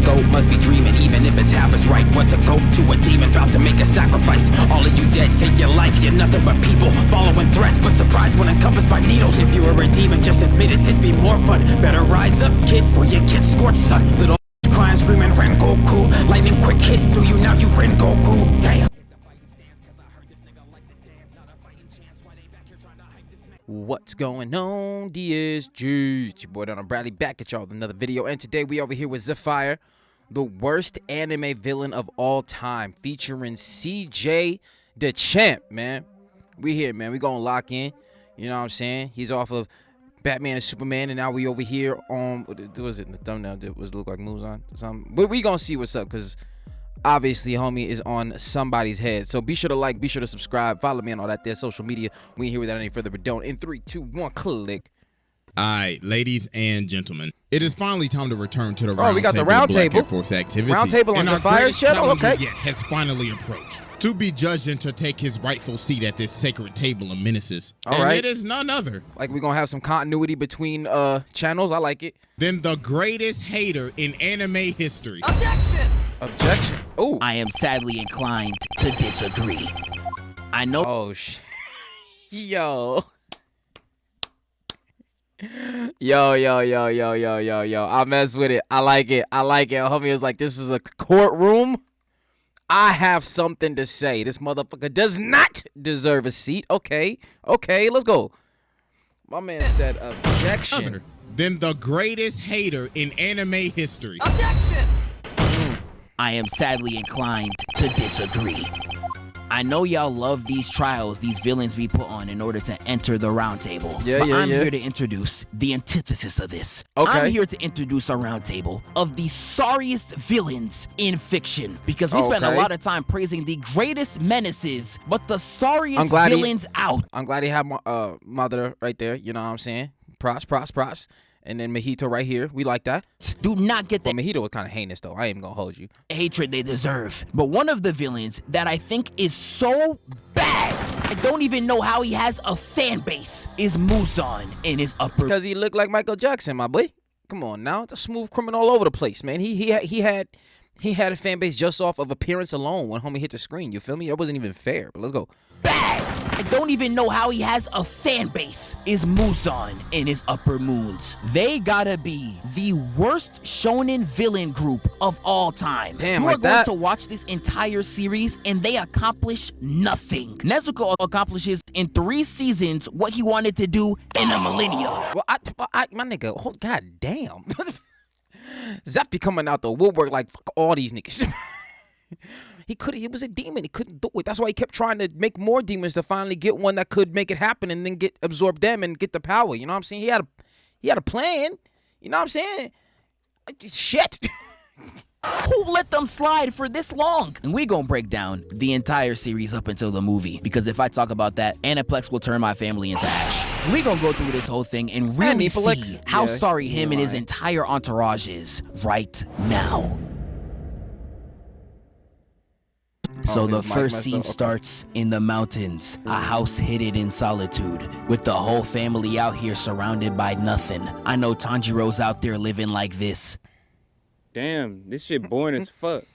goat must be dreaming, even if it's half as right. What's a goat to a demon about to make a sacrifice? All of you dead, take your life. You're nothing but people following threats, but surprised when encompassed by needles. If you were a demon, just admit it, this be more fun. Better rise up, kid, for you get scorched, son. Little crying, screaming, Rengoku. Lightning quick hit through you, now you Rengoku. Damn. What's going on, DSG? It's your boy Darrnell Bradley back at y'all with another video, and today we over here with Zephfire, the worst anime villain of all time, featuring CJDACHAMP, man. We here, man. We gonna lock in. You know what I'm saying? He's off of Batman and Superman, and now we over here on what was it in the thumbnail? It was look like Muzan or something. But we gonna see what's up, because obviously homie is on somebody's head. So be sure to like, be sure to subscribe, follow me on all that there social media. We ain't here without any further ado. In 3, 2, 1, click. Alright, ladies and gentlemen, it is finally time to return to the round we got table the round Black table. Air Force activity. Round table on Zephfire's channel, okay. Yet has finally approached to be judged and to take his rightful seat at this sacred table of menaces. All right. It is none other. Like we're gonna have some continuity between channels. I like it. Than the greatest hater in anime history. Objection. Oh, I am sadly inclined to disagree. I know. Oh, yo. Yo. I mess with it. I like it. Homie was like, this is a courtroom. I have something to say. This motherfucker does not deserve a seat. Okay, let's go. My man said objection. Other than the greatest hater in anime history. I am sadly inclined to disagree. I know y'all love these trials these villains be put on in order to enter the round table. I'm here to introduce the antithesis of this. Okay. I'm here to introduce a round table of the sorriest villains in fiction. Because we spend a lot of time praising the greatest menaces, but the sorriest villains out. I'm glad he had my mother right there. You know what I'm saying? Props. And then Mahito right here. We like that. Do not get the Mahito was kind of heinous, though. I ain't gonna hold you. Hatred they deserve. But one of the villains that I think is so bad, I don't even know how he has a fan base, is Muzan in his upper. Because he looked like Michael Jackson, my boy. Come on now. The smooth criminal all over the place, man. He had a fan base just off of appearance alone when homie hit the screen. You feel me? That wasn't even fair, but let's go. Bad. I don't even know how he has a fan base, is Muzan in his upper moons. They gotta be the worst shonen villain group of all time. Damn, you like are going that? to watch this entire series and they accomplish nothing. Nezuko accomplishes in 3 seasons what he wanted to do in a millennia. Well, my nigga, oh, god damn. Zap be coming out the woodwork like fuck all these niggas. He was a demon. He couldn't do it. That's why he kept trying to make more demons to finally get one that could make it happen and then absorb them and get the power. You know what I'm saying? He had a plan. You know what I'm saying? Shit. Who let them slide for this long? And we gonna break down the entire series up until the movie, because if I talk about that, Aniplex will turn my family into ash. So we gonna go through this whole thing and really see how sorry him and his entire entourage is right now. So the first scene starts in the mountains, a house hidden in solitude, with the whole family out here surrounded by nothing. I know Tanjiro's out there living like this. Damn, this shit boring as fuck.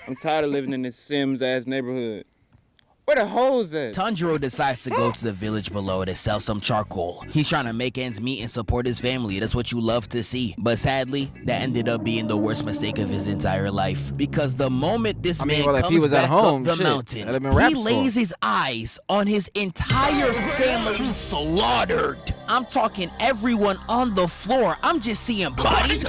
I'm tired of living in this Sims-ass neighborhood. Where the hoes at? Tanjiro decides to go to the village below to sell some charcoal. He's trying to make ends meet and support his family. That's what you love to see. But sadly, that ended up being the worst mistake of his entire life. Because the moment this man comes back up the mountain, he lays his eyes on his entire family slaughtered. I'm talking everyone on the floor. I'm just seeing bodies.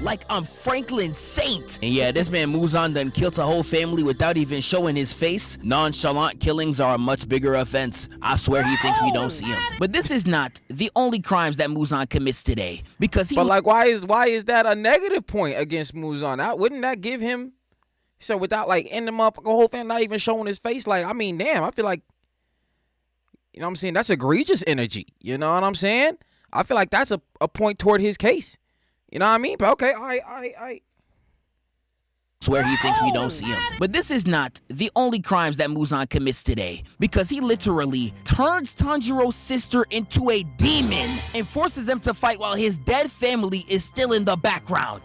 Like I'm Franklin Saint. And yeah, this man Muzan done killed a whole family without even showing his face. Nonchalant killings are a much bigger offense. I swear he thinks we don't see him. But this is not the only crimes that Muzan commits today, because he. But like, why is that a negative point against Muzan? Wouldn't that give him? So without like ending up the whole thing, not even showing his face. Like, I mean, damn, I feel like, you know what I'm saying? That's egregious energy. You know what I'm saying? I feel like that's a point toward his case. You know what I mean? But okay, I swear he thinks we don't see him. But this is not the only crimes that Muzan commits today, because he literally turns Tanjiro's sister into a demon and forces them to fight while his dead family is still in the background.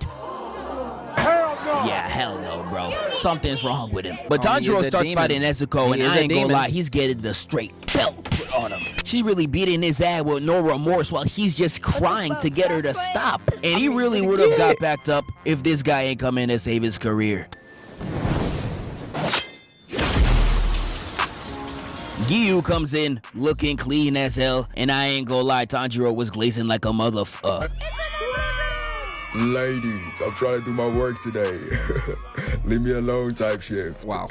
Yeah, hell no, bro. Something's wrong with him. But Homie is Tanjiro a starts demon. fighting Nezuko, He and is I a ain't gonna demon. lie, he's getting the straight belt put on him. She's really beating his ass with no remorse while he's just crying to get her to stop. And he really would have got backed up if this guy ain't come in to save his career. Gyu comes in looking clean as hell, and I ain't gonna lie, Tanjiro was glazing like a motherfucker. Ladies, I'm trying to do my work today. Leave me alone type shit. Wow.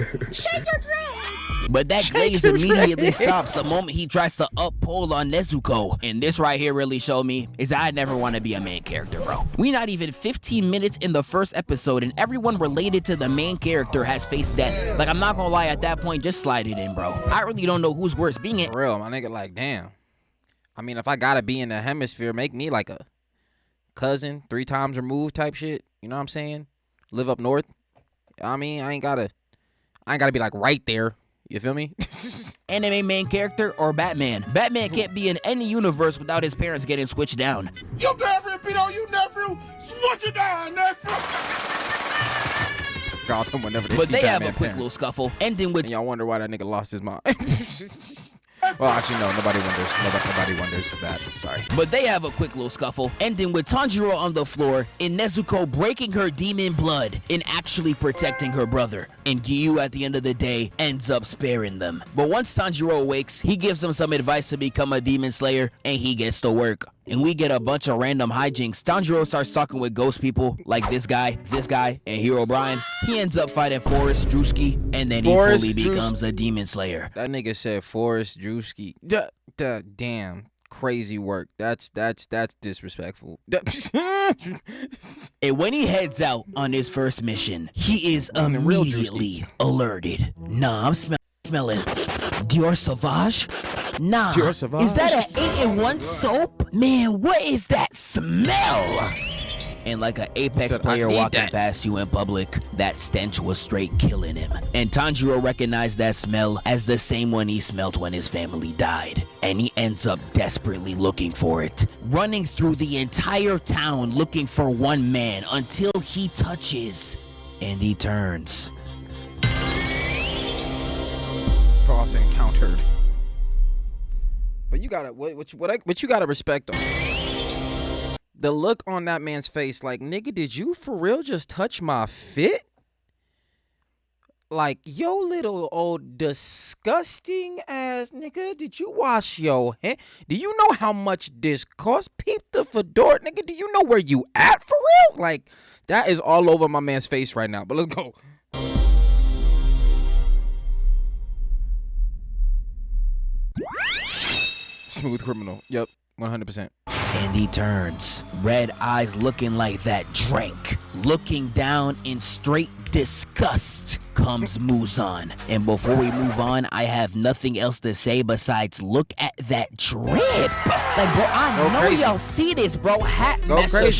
But that glaze immediately stops the moment he tries to uppull on Nezuko. And this right here really showed me is I never want to be a main character, bro. We not even 15 minutes in the first episode, and everyone related to the main character has faced death. Like, I'm not gonna lie, at that point, just slide it in, bro. I really don't know who's worse, being it. For real, my nigga, like, damn. I mean, if I gotta be in the hemisphere, make me like a cousin, 3 times removed type shit. You know what I'm saying? Live up north. I mean, I ain't gotta be like right there. You feel me? Anime main character or Batman? Batman can't be in any universe without his parents getting switched down. Your girlfriend beat on you, nephew. Switch it down, nephew. Gotham whenever they But see they have Batman a quick parents. little scuffle, ending with And y'all wonder why that nigga lost his mind. Well, actually, no. Nobody wonders. Nobody wonders that. Sorry. But they have a quick little scuffle, ending with Tanjiro on the floor and Nezuko breaking her demon blood and actually protecting her brother. And Gyu, at the end of the day, ends up sparing them. But once Tanjiro awakes, he gives them some advice to become a demon slayer, and he gets to work. And we get a bunch of random hijinks. Tanjiro starts talking with ghost people, like this guy, and Hero Brian. He ends up fighting Forrest Drewski, and then he fully becomes a demon slayer. That nigga said Forrest Drewski. Damn. Crazy work. That's disrespectful. And when he heads out on his first mission, he is immediately alerted. Nah, I'm smelling Dior Sauvage? Nah, Dior Sauvage? is that an 8-in-1 soap? Man, what is that smell? And like an Apex said, player "I need walking that." past you in public, that stench was straight killing him. And Tanjiro recognized that smell as the same one he smelled when his family died. And he ends up desperately looking for it, running through the entire town looking for one man until he touches and he turns. Cross encountered. But you gotta what you gotta respect on. The look on that man's face, like, nigga, did you for real just touch my fit? Like, yo little old disgusting ass nigga, did you wash your hand? Do you know how much this cost? Peep the fedora, nigga. Do you know where you at for real? Like, that is all over my man's face right now. But let's go. Smooth criminal. Yep, 100%. And he turns, red eyes looking like that drink. Looking down in straight disgust comes Muzan. And before we move on, I have nothing else to say besides look at that drip. Like, bro, I Go know crazy. y'all see this, bro. Hat Go match the crazy.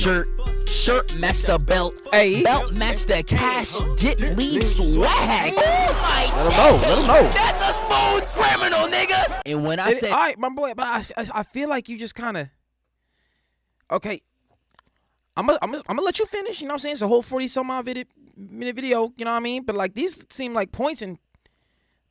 shirt match the belt, Hey. belt match the cash, jit lead swag. Oh my Let 'em know, let 'em know. That's a smooth criminal, nigga. And when I said, All right, my boy, but I feel like you just kind of. Okay, I'm gonna let you finish. You know what I'm saying? It's a whole 40-some odd minute video. You know what I mean? But like these seem like points in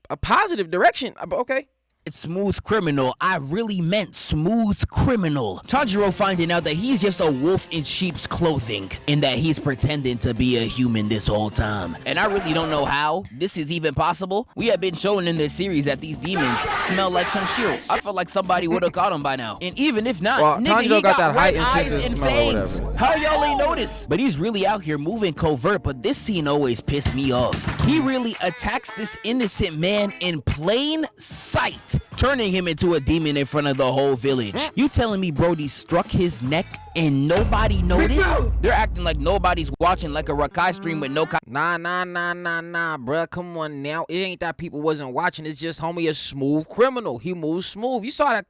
a positive direction. But okay. it's smooth criminal, I really meant smooth criminal. Tanjiro finding out that he's just a wolf in sheep's clothing and that he's pretending to be a human this whole time. And I really don't know how this is even possible. We have been shown in this series that these demons smell like some shit. I feel like somebody would have caught him by now. And even if not, Well, nigga, Tanjiro he got that red heightened eyes sense of and smell or fangs. whatever. How y'all ain't noticed? But he's really out here moving covert, but this scene always pissed me off. He really attacks this innocent man in plain sight, turning him into a demon in front of the whole village. You telling me Brody struck his neck and nobody noticed? They're acting like nobody's watching, like a Rakai stream with no Nah, bruh. Come on now. It ain't that people wasn't watching. It's just homie a smooth criminal. He moves smooth. You saw that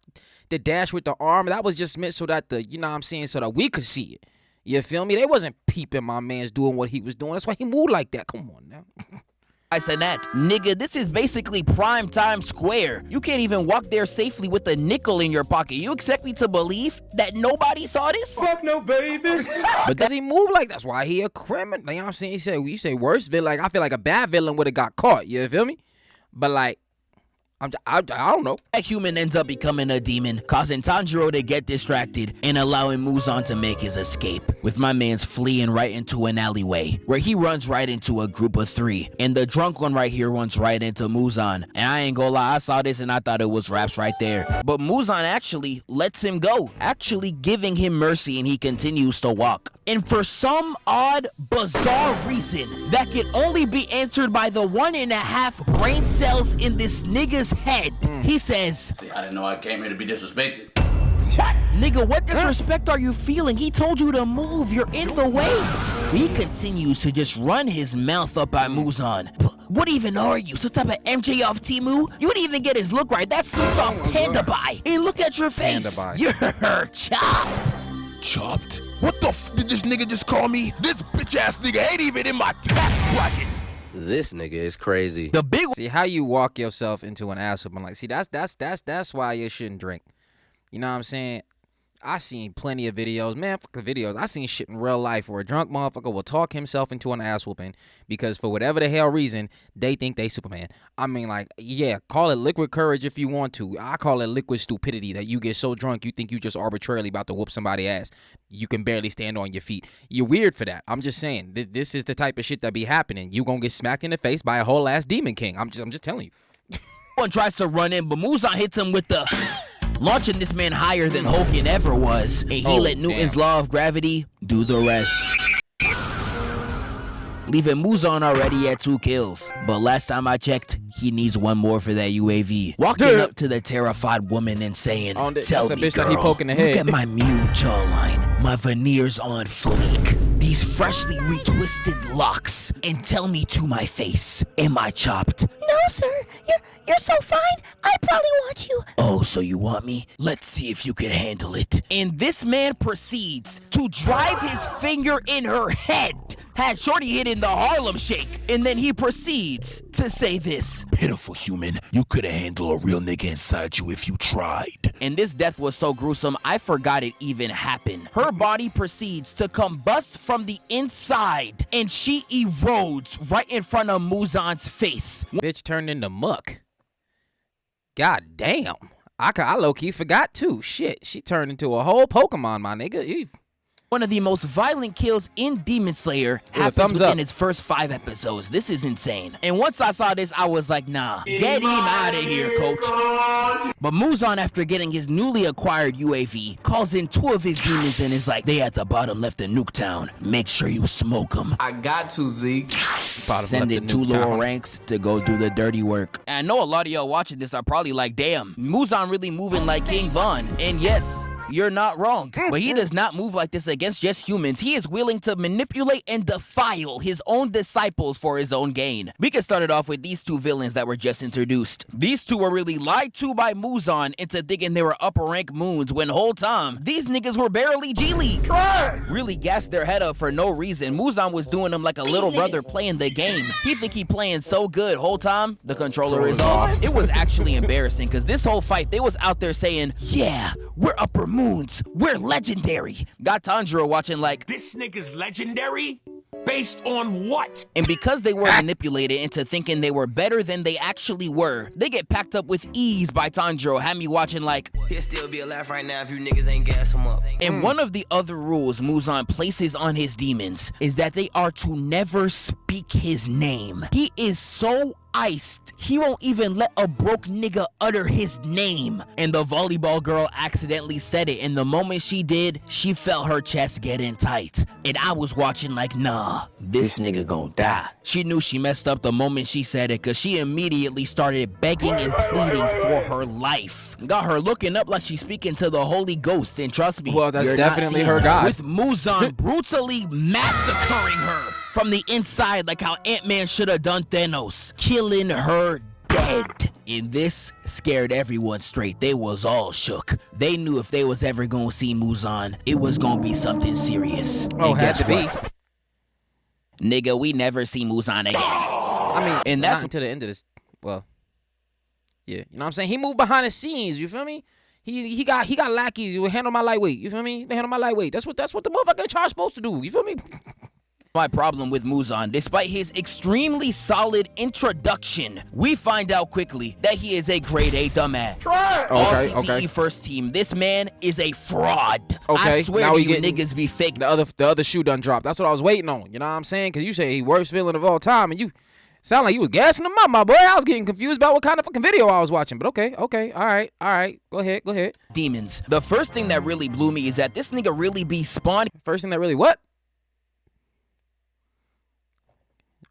the dash with the arm. That was just meant so that you know what I'm saying, so that we could see it. You feel me? They wasn't peeping my man's doing what he was doing. That's why he moved like that. Come on now. And that, nigga, this is basically prime time square. You can't even walk there safely with a nickel in your pocket. You expect me to believe that nobody saw this? Fuck no, baby. But does he move like that's why he a criminal? You know what I'm saying? He said, you say worst villain. Like I feel like a bad villain would have got caught. You feel me? But like, I don't know. That human ends up becoming a demon, causing Tanjiro to get distracted and allowing Muzan to make his escape, with my man's fleeing right into an alleyway where he runs right into a group of 3, and the drunk one right here runs right into Muzan. And I ain't gonna lie, I saw this and I thought it was raps right there, but Muzan actually lets him go, actually giving him mercy, and he continues to walk. And for some odd, bizarre reason that can only be answered by the 1.5 brain cells in this nigga's head, he says, See, I didn't know I came here to be disrespected. Nigga, what disrespect are you feeling? He told you to move, you're in the way. He continues to just run his mouth up at Muzan. What even are you, some type of MJ off Timu? You didn't even get his look right. That's suits off Panda Buy. And look at your face. You're chopped. Chopped? What the f did this nigga just call me? This bitch ass nigga ain't even in my tax bracket. This nigga is crazy. The big See how you walk yourself into an ass whooping. Like, see, that's why you shouldn't drink. You know what I'm saying? I seen plenty of videos, man, fuck the videos. I seen shit in real life where a drunk motherfucker will talk himself into an ass whooping because for whatever the hell reason, they think they Superman. I mean, like, yeah, call it liquid courage if you want to. I call it liquid stupidity that you get so drunk you think you just arbitrarily about to whoop somebody's ass. You can barely stand on your feet. You're weird for that. I'm just saying, this is the type of shit that be happening. You gonna get smacked in the face by a whole ass demon king. I'm just telling you. One tries to run in, but Muzan hits him with the... launching this man higher than Hogan ever was, and he let Newton's law of gravity do the rest, leaving Muzan already at 2 kills. But last time I checked, he needs 1 more for that UAV. Walking up to the terrified woman and saying, "Tell me, bitch girl, that he poking the head. look at my mute jawline, my veneers on fleek, these freshly retwisted locks, and tell me to my face, am I chopped?" No, sir. You're so fine. I probably want you. Oh, so you want me? Let's see if you can handle it. And this man proceeds to drive his finger in her head. Had Shorty hit in the Harlem Shake. And then he proceeds to say this. Pitiful human, you could have handled a real nigga inside you if you tried. And this death was so gruesome, I forgot it even happened. Her body proceeds to combust from the inside, and she erodes right in front of Muzan's face. Bitch turned into muck. God damn. I low-key forgot too. Shit, she turned into a whole Pokemon, my nigga. One of the most violent kills in Demon Slayer happens within its first 5 episodes. This is insane. And once I saw this, I was like, nah, get him out of here, coach. But Muzan, after getting his newly acquired UAV, calls in 2 of his demons and is like, they at the bottom left of Nuketown. Make sure you smoke them. I got to, Zeke. Sending 2 lower ranks to go do the dirty work. And I know a lot of y'all watching this are probably like, damn, Muzan really moving like King Von. And yes, you're not wrong, but he does not move like this against just humans. He is willing to manipulate and defile his own disciples for his own gain. We can start it off with these 2 villains that were just introduced. These 2 were really lied to by Muzan into thinking they were upper rank moons when whole time, these niggas were barely G-League. Really gassed their head up for no reason. Muzan was doing them like a little brother playing the game. He think he playing so good whole time, the controller is off. It was actually embarrassing because this whole fight, they was out there saying, yeah, we're upper moons, we're legendary. Got Tanjiro watching like, This nigga's legendary? Based on what? and because they were manipulated into thinking they were better than they actually were, they get packed up with ease by Tanjiro, had me watching like, he'll still be alive right now if you niggas ain't gas him up. And one of the other rules Muzan places on his demons is that they are to never speak his name. He is so iced, he won't even let a broke nigga utter his name. And the volleyball girl accidentally said it, and the moment she did, she felt her chest getting tight. And I was watching like, nah, this nigga gon' die. She knew she messed up the moment she said it, cause she immediately started begging and pleading for her life. Got her looking up like she's speaking to the Holy Ghost, and trust me, Well, that's you're definitely not her seeing God. with Muzan brutally massacring her from the inside like how Ant-Man should have done Thanos, killing her dead. And this scared everyone straight. They was all shook. They knew if they was ever gonna see Muzan, it was gonna be something serious. Oh, And had guess to be. what? Nigga, we never see Muzan again. I mean, And not that's until the end of this. Well, yeah, you know what I'm saying. He moved behind the scenes. You feel me? He got lackeys who handle my lightweight. You feel me? They handle my lightweight. That's what the motherfucker in charge supposed to do. You feel me? my problem with Muzan. Despite his extremely solid introduction, we find out quickly that he is a grade A dumbass. All CTE first team, this man is a fraud. Okay, I swear now to you getting, niggas be fake. The other shoe done dropped. That's what I was waiting on. You know what I'm saying? Because you say he worst villain of all time, and you sound like you was gassing him up, my boy. I was getting confused about what kind of fucking video I was watching. But okay, all right. Go ahead. Demons. The first thing that really blew me is that this nigga really be spawned. First thing that really what?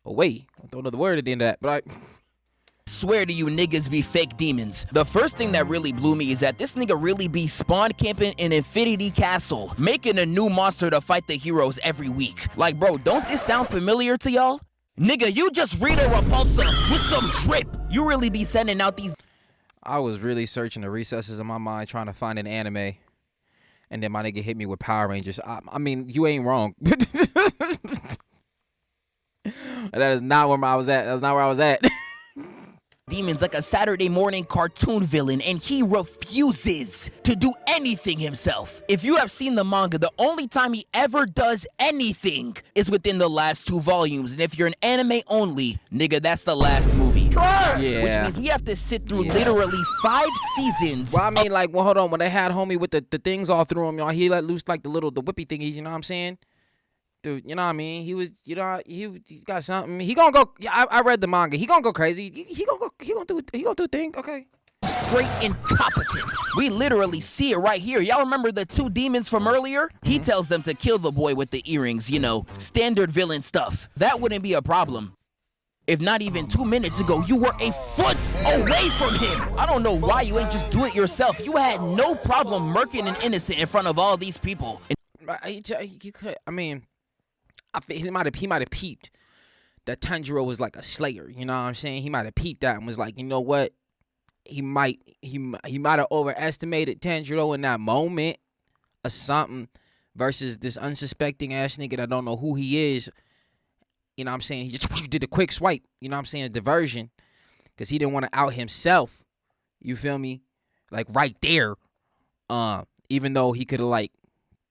Oh, wait. I throw another word at the end of that, but I swear to you niggas be fake demons. The first thing that really blew me is that this nigga really be spawn camping in Infinity Castle, making a new monster to fight the heroes every week. Like, bro, don't this sound familiar to y'all? Nigga, you just read a repulsor with some drip. You really be sending out these. I was really searching the recesses of my mind trying to find an anime, and then my nigga hit me with Power Rangers. I mean, you ain't wrong. That is not where I was at. That's not where I was at. Demons like a Saturday morning cartoon villain, and he refuses to do anything himself. If you have seen the manga, the only time he ever does anything is within the last 2 volumes. And if you're an anime only, nigga, that's the last movie. Yeah. Which means we have to sit through literally 5 seasons. Well, I mean, like, well, hold on. When they had homie with the things all through him, y'all, he let loose like the whippy thingies, you know what I'm saying? Dude, you know what I mean? He was, you know, he got something. He gonna go. Yeah, I read the manga. He gonna go crazy. He gonna do a thing. Okay. Straight incompetence. We literally see it right here. Y'all remember the 2 demons from earlier? He tells them to kill the boy with the earrings. You know, standard villain stuff. That wouldn't be a problem. If not even 2 minutes ago, you were a foot away from him. I don't know why you ain't just do it yourself. You had no problem murking an innocent in front of all these people. You could. I mean. I think he might have peeped that Tanjiro was like a slayer. You know what I'm saying? He might have peeped that and was like, you know what? He might have overestimated Tanjiro in that moment or something versus this unsuspecting ass nigga that don't know who he is. You know what I'm saying? He just did a quick swipe. You know what I'm saying? A diversion because he didn't want to out himself. You feel me? Like right there. Even though he could have like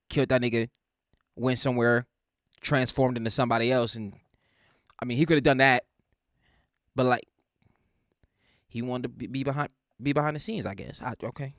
killed that nigga, went somewhere, transformed into somebody else, and I mean he could have done that, but like he wanted to be behind the scenes, I guess. Okay.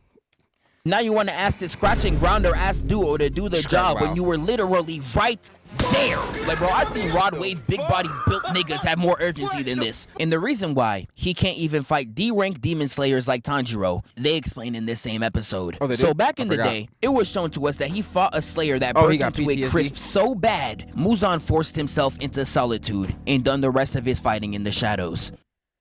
Now you want to ask this scratching grounder ass duo to do the job when you were literally right there. Like, bro, I seen Rod Wave big body built niggas have more urgency than this. And the reason why he can't even fight D-rank demon slayers like Tanjiro, they explain in this same episode. So back in the day, it was shown to us that he fought a slayer that burnt into a crisp so bad, Muzan forced himself into solitude and done the rest of his fighting in the shadows.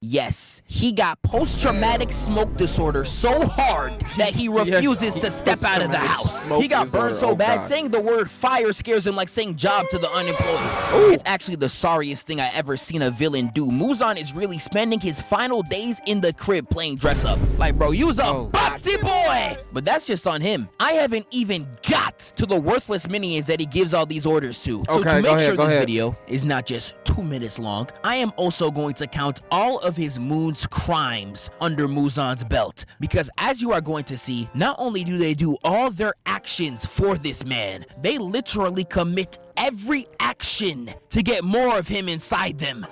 Yes, he got post-traumatic smoke disorder so hard that he refuses to step out of the house. He got burned so bad, saying the word fire scares him like saying job to the unemployed. It's actually the sorriest thing I ever seen a villain do. Muzan is really spending his final days in the crib playing dress up. Like, bro, you's a boxy boy! But that's just on him. I haven't even got to the worthless minions that he gives all these orders to. So to make sure this video is not just 2 minutes long, I am also going to count all of his moon's crimes under Muzan's belt, because as you are going to see, not only do they do all their actions for this man, they literally commit every action to get more of him inside them.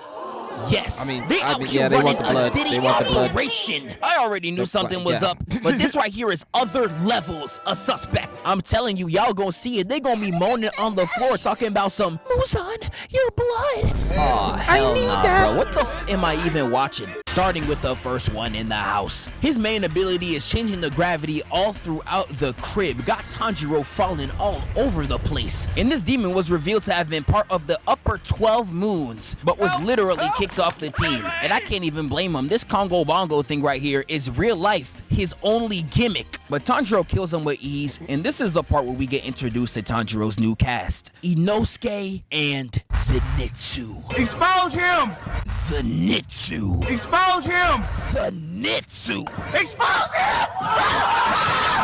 Yes, they want the blood. They want the blood. I already knew something was up, but this right here is other levels of suspect. I'm telling you, y'all gonna see it. They gonna be moaning on the floor talking about some Muzan, your blood. Oh, I need that. Bro. What the f am I even watching? Starting with the first one in the house. His main ability is changing the gravity all throughout the crib. Got Tanjiro falling all over the place. And this demon was revealed to have been part of the upper 12 moons, but was literally kicked off the team. And I can't even blame him. This Congo Bongo thing right here is real life, his only gimmick. But Tanjiro kills him with ease, and this is the part where we get introduced to Tanjiro's new cast, Inosuke and Zenitsu. Expose him! Zenitsu. Expose him! Zenitsu. Expose him!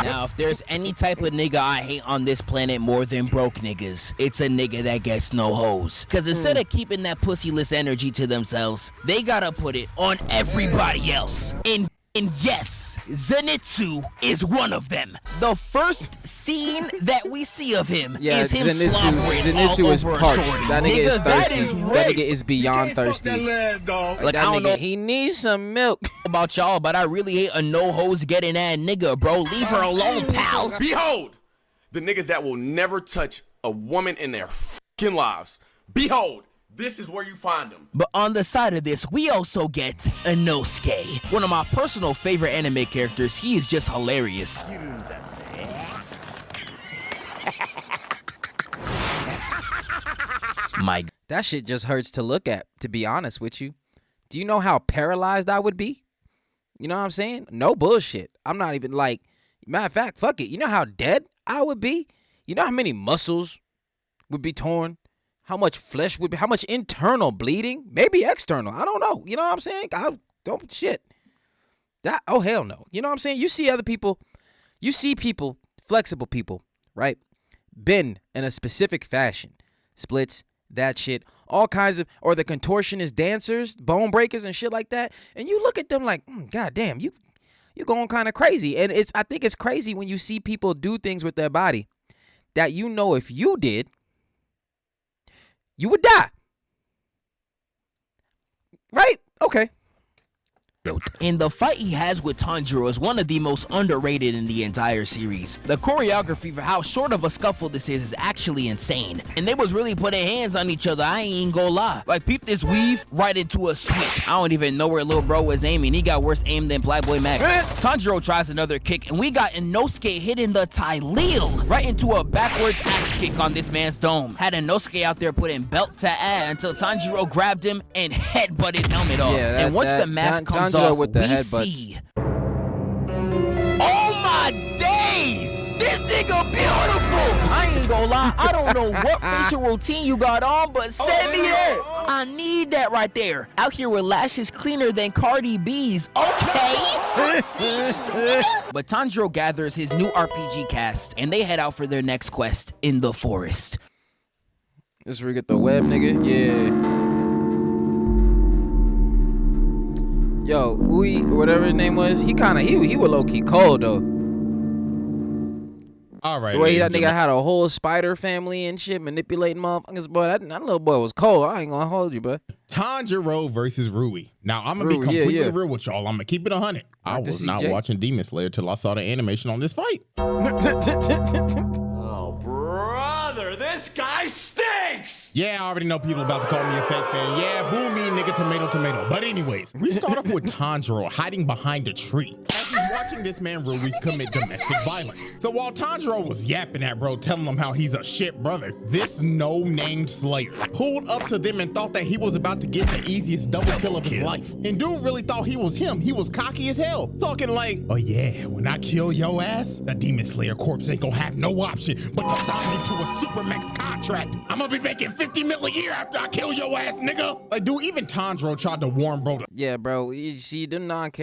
Now, if there's any type of nigga I hate on this planet more than broke niggas, it's a nigga that gets no hoes. Cause instead of keeping that pussyless energy to themselves, they gotta put it on everybody else. And yes, Zenitsu is one of them. The first scene that we see of him is him Zenitsu is parched. That nigga is thirsty. That nigga is beyond thirsty. Like, that I don't nigga, know he needs some milk. About y'all, but I really hate a no hoes getting that nigga, bro. Leave her alone, pal. Behold, the niggas that will never touch a woman in their fucking lives. Behold, this is where you find them. But on the side of this, we also get Inosuke, one of my personal favorite anime characters. He is just hilarious. That shit just hurts to look at, to be honest with you. Do you know how paralyzed I would be? You know what I'm saying? No bullshit. I'm not even like, matter of fact, fuck it. You know how dead I would be? You know how many muscles would be torn? How much flesh would be, how much internal bleeding? Maybe external. I don't know. You know what I'm saying? Oh, hell no. You know what I'm saying? You see other people, you see people, flexible people, right? Bend in a specific fashion. Splits, that shit, all kinds of, or the contortionist dancers, bone breakers and shit like that. And you look at them like, God damn, you're going kind of crazy. And I think it's crazy when you see people do things with their body that you know if you did, you would die. Right? Okay. And the fight he has with Tanjiro is one of the most underrated in the entire series. The choreography for how short of a scuffle this is actually insane. And they was really putting hands on each other, I ain't gonna lie. Like, peep this weave right into a sweep. I don't even know where little bro was aiming. He got worse aim than Playboy Max. Tanjiro tries another kick, and we got Inosuke hitting the Taileel right into a backwards axe kick on this man's dome. Had Inosuke out there putting belt to ass until Tanjiro grabbed him and headbutt his helmet off. Yeah, and once the mask comes off, with the we headbutts. see. Oh my days! This nigga beautiful! I ain't gonna lie, I don't know what facial routine you got on, but send me that! I need that right there. Out here with lashes cleaner than Cardi B's, okay? But Tanjiro gathers his new RPG cast, and they head out for their next quest in the forest. This is where we get the web, nigga? Yeah. Yo, whatever his name was, he was low-key cold, though. All right. The way that nigga had a whole spider family and shit, manipulating motherfuckers, boy, that little boy was cold. I ain't gonna hold you, bro. Tanjiro versus Rui. Now, I'm going to be completely real with y'all. I'm going to keep it 100. I was not watching Demon Slayer till I saw the animation on this fight. Oh, brother, this guy stinks! Yeah, I already know people about to call me a fake fan. Yeah, boo me, nigga, tomato, tomato. But anyways, we start off with Tanjiro hiding behind a tree as he's watching this man Rui commit domestic violence. So while Tanjiro was yapping at bro, telling him how he's a shit brother, this no-named slayer pulled up to them and thought that he was about to get the easiest double kill of his life. And dude really thought he was him. He was cocky as hell, talking like, oh yeah, when I kill your ass, the Demon Slayer corpse ain't gonna have no option but to sign me to a Supermax contract. I'm gonna be making 50 mil a year after I kill your ass, nigga. Like, dude, even Tanjiro tried to warn bro. Yeah, bro, you see, them non-main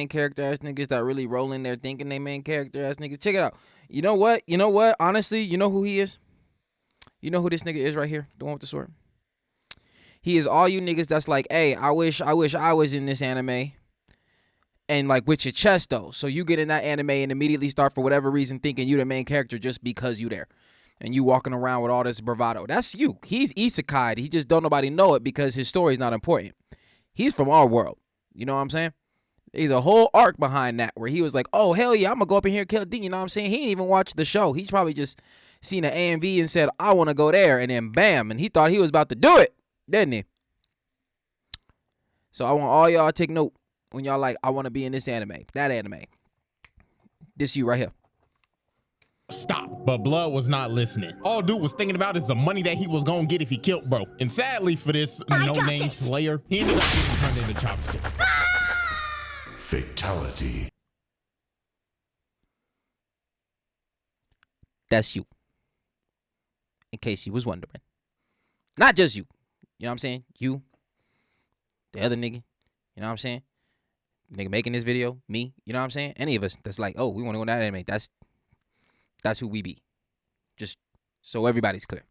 character ass niggas that really roll in there thinking they main character ass niggas. Check it out. You know what? Honestly, you know who he is? You know who this nigga is right here? The one with the sword? He is all you niggas that's like, hey, I wish I was in this anime. And like with your chest though. So you get in that anime and immediately start for whatever reason thinking you the main character just because you there. And you walking around with all this bravado. That's you. He's isekai'd. He just don't nobody know it because his story is not important. He's from our world. You know what I'm saying? There's a whole arc behind that where he was like, oh, hell yeah, I'm going to go up in here and kill a thing. You know what I'm saying? He ain't even watched the show. He's probably just seen an AMV and said, I want to go there. And then bam. And he thought he was about to do it. Didn't he? So I want all y'all to take note when y'all like, I want to be in this anime. That anime. This you right here. Stop. But Blood was not listening. All dude was thinking about is the money that he was gonna get if he killed bro. And sadly for this no-name slayer, he ended up getting turned into chopstick. Fatality. That's you. In case you was wondering. Not just you. You know what I'm saying? You. The other nigga. You know what I'm saying? nigga making this video, me, you know what I'm saying? Any of us that's like, oh, we want to go to that anime. That's who we be. Just so everybody's clear.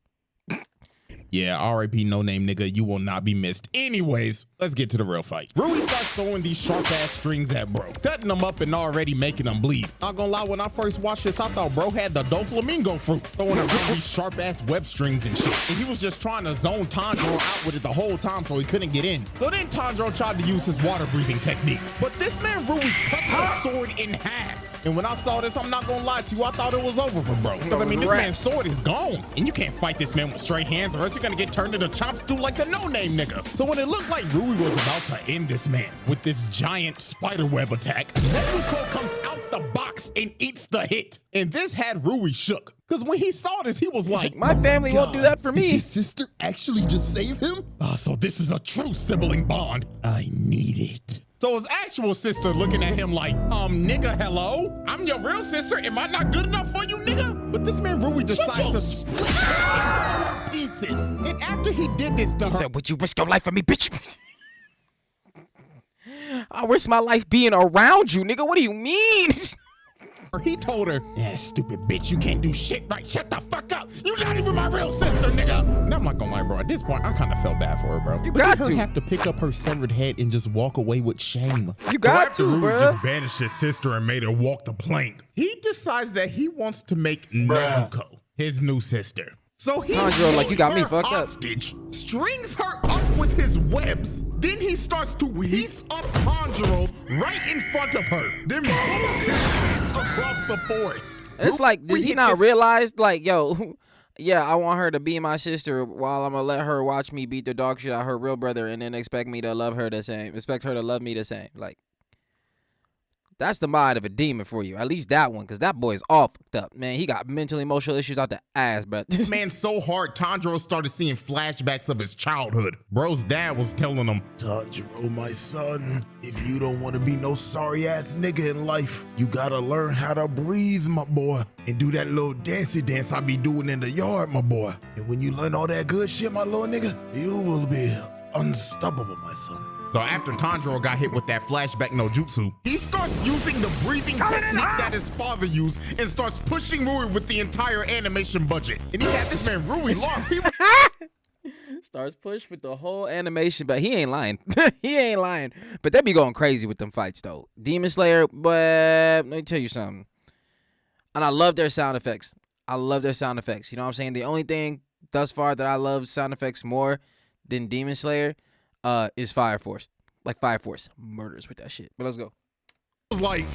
Yeah, R.I.P. no name nigga, you will not be missed. Anyways, let's get to the real fight. Rui starts throwing these sharp ass strings at bro, cutting them up and already making them bleed. Not gonna lie, when I first watched this, I thought bro had the Doflamingo fruit, throwing around these sharp ass web strings and shit. And he was just trying to zone Tanjiro out with it the whole time so he couldn't get in. So then Tanjiro tried to use his water breathing technique. But this man Rui cut the sword in half. And when I saw this, I'm not gonna lie to you, I thought it was over for bro. Because I mean, this man's sword is gone. And you can't fight this man with straight hands or else you're gonna get turned into chop stew like the no-name nigga. So when it looked like Rui was about to end this man with this giant spiderweb attack, Nezuko comes out the box and eats the hit. And this had Rui shook. Because when he saw this, he was like, my family won't do that for me. Did his sister actually just save him? So this is a true sibling bond. I need it. So his actual sister looking at him like, nigga, hello? I'm your real sister. Am I not good enough for you, nigga? But this man Rui decides to split her into pieces. And after he did this to her, said, would you risk your life for me, bitch? I risk my life being around you, nigga. What do you mean? He told her, yeah, stupid bitch, you can't do shit right. Shut the fuck up. You not even my real sister, nigga. And I'm not gonna lie, bro. At this point, I kind of felt bad for her, bro. You got to have to pick up her severed head and just walk away with shame. You got to, Rui bro. Just banished his sister and made her walk the plank. He decides that he wants to make Nezuko his new sister. So he like, you got me fucked hostage, strings her up with his webs. Then he starts to piece up Tanjiro right in front of her. Then booms his ass across the forest. It's like, does he not realize, like, yo, yeah, I want her to be my sister while I'm gonna let her watch me beat the dog shit out of her real brother and then expect me to love her the same, expect her to love me the same. Like, that's the mind of a demon for you. At least that one, because that boy is all fucked up, man. He got mental, emotional issues out the ass, bro. This man so hard, Tanjiro started seeing flashbacks of his childhood. Bro's dad was telling him, Tanjiro, my son, if you don't want to be no sorry-ass nigga in life, you gotta learn how to breathe, my boy, and do that little dancey dance I be doing in the yard, my boy. And when you learn all that good shit, my little nigga, you will be unstoppable, my son. So after Tanjiro got hit with that flashback no jutsu, he starts using the breathing technique that his father used and starts pushing Rui with the entire animation budget. And he had this man Rui lost. He starts push with the whole animation, but he ain't lying. He ain't lying. But they be going crazy with them fights though. Demon Slayer, but let me tell you something. And I love their sound effects. I love their sound effects. You know what I'm saying? The only thing thus far that I love sound effects more than Demon Slayer is Fire Force. Like Fire Force murders with that shit. But let's go. I was like,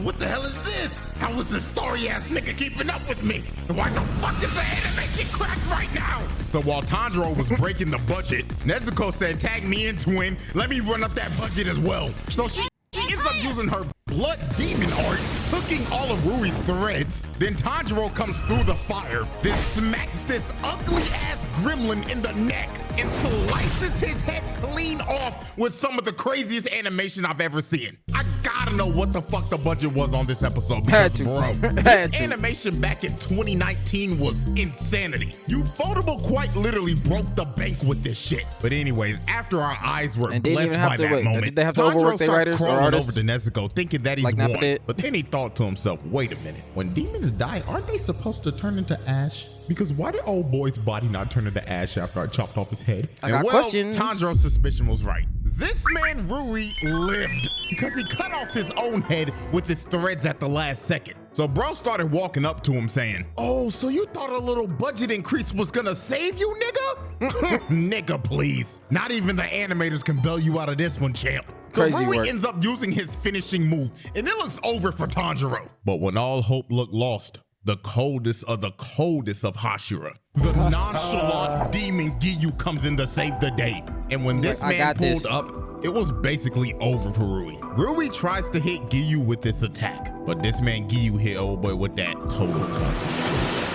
what the hell is this? How is this sorry ass nigga keeping up with me? Why the fuck is the animation cracked right now? So while Tanjiro was breaking the budget, Nezuko said, tag me into him. Let me run up that budget as well. So she ends up using her blood demon art, hooking all of Rui's threads. Then Tanjiro comes through the fire, then smacks this ugly ass gremlin in the neck and slices his head clean off with some of the craziest animation I've ever seen. I gotta know what the fuck the budget was on this episode because, bro, this animation back in 2019 was insanity. Ufotable quite literally broke the bank with this shit. But anyways, after our eyes were blessed by that moment, did they have to overwork their writers or artists? Over to Nezuko thinking that he's like won. But then he thought to himself, wait a minute, when demons die, aren't they supposed to turn into ash? Because why did old boy's body not turn into ash after I chopped off his head? I got questions. Tanjiro's suspicion was right. This man Rui lived because he cut off his own head with his threads at the last second. So bro started walking up to him saying, oh, so you thought a little budget increase was gonna save you, nigga? Nigga, please. Not even the animators can bail you out of this one, champ. So Rui ends up using his finishing move, and it looks over for Tanjiro. But when all hope looked lost, the coldest of Hashira, the nonchalant demon Giyu comes in to save the day. And when this man pulled up, it was basically over for Rui. Rui tries to hit Giyu with this attack, but this man Giyu hit old boy with that total concentration.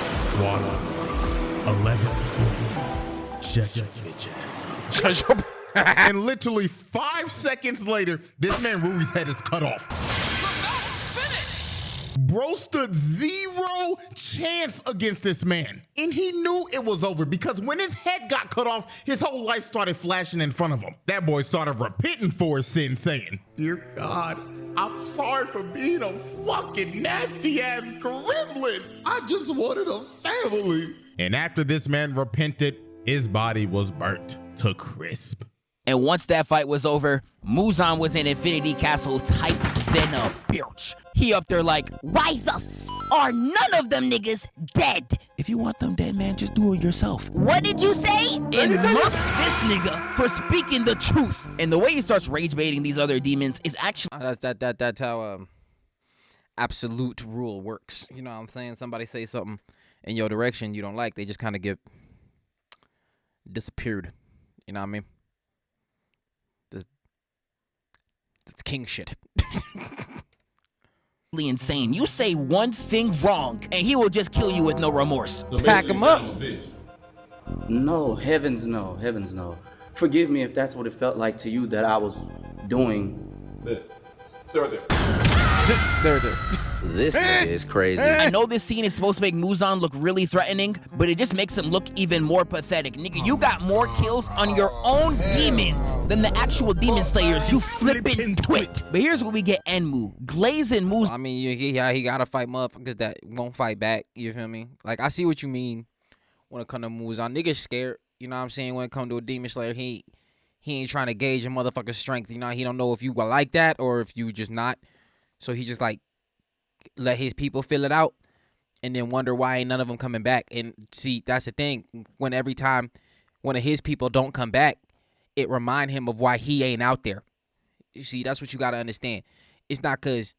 11th. Shut your bitch ass up. Shut your and literally 5 seconds later, this man Rui's head is cut off. Bro stood 0 chance against this man. And he knew it was over because when his head got cut off, his whole life started flashing in front of him. That boy started repenting for his sin, saying, "Dear God, I'm sorry for being a fucking nasty ass gremlin. I just wanted a family." And after this man repented, his body was burnt to crisp. And once that fight was over, Muzan was in Infinity Castle tight than a bitch. He up there like, Why the are none of them niggas dead? if you want them dead, man, just do it yourself. What did you say? And murks this nigga for speaking the truth. And the way he starts rage baiting these other demons is actually... That's how absolute rule works. You know what I'm saying? Somebody say something in your direction you don't like, they just kind of get disappeared. You know what I mean? That's king shit. insane. You say one thing wrong, and he will just kill you with no remorse. So pack him up. No, heavens no, heavens no. Forgive me if that's what it felt like to you that I was doing. Stay right there. Stay there. This nigga is crazy. I know this scene is supposed to make Muzan look really threatening, but it just makes him look even more pathetic. Nigga, you got more kills on your own demons than the actual demon slayers, you flippin' twit. But here's what we get Enmu. Glaze and Muzan. I mean, he gotta fight motherfuckers that won't fight back, you feel me? Like, I see what you mean when it come to Muzan. Niggas scared, you know what I'm saying? When it come to a demon slayer, he ain't trying to gauge a motherfucker's strength, you know? He don't know if you are like that or if you just not. So he just like, let his people fill it out and then wonder why ain't none of them coming back. And see, that's the thing. When every time one of his people don't come back, it remind him of why he ain't out there. You see, that's what you got to understand. It's not because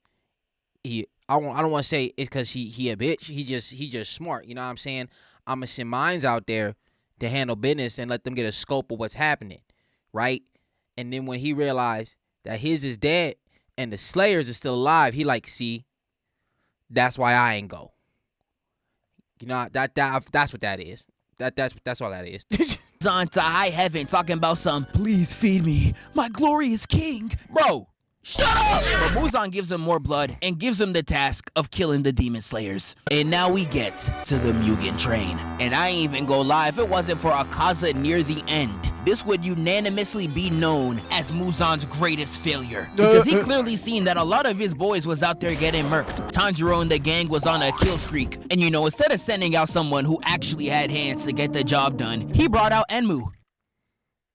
I don't want to say it's because he a bitch. He just smart. You know what I'm saying? I'm going to send mines out there to handle business and let them get a scope of what's happening, right? And then when he realized that his is dead and the Slayers are still alive, he like, see, that's why I ain't go. You know, that's what that is. That's all that is. On to high heaven talking about some, please feed me, my glorious king. Bro, shut up! But Muzan gives him more blood and gives him the task of killing the demon slayers. And now we get to the Mugen Train. And I ain't even gonna lie, if it wasn't for Akaza near the end, this would unanimously be known as Muzan's greatest failure. Because he clearly seen that a lot of his boys was out there getting murked. Tanjiro and the gang was on a kill streak. And you know, instead of sending out someone who actually had hands to get the job done, he brought out Enmu.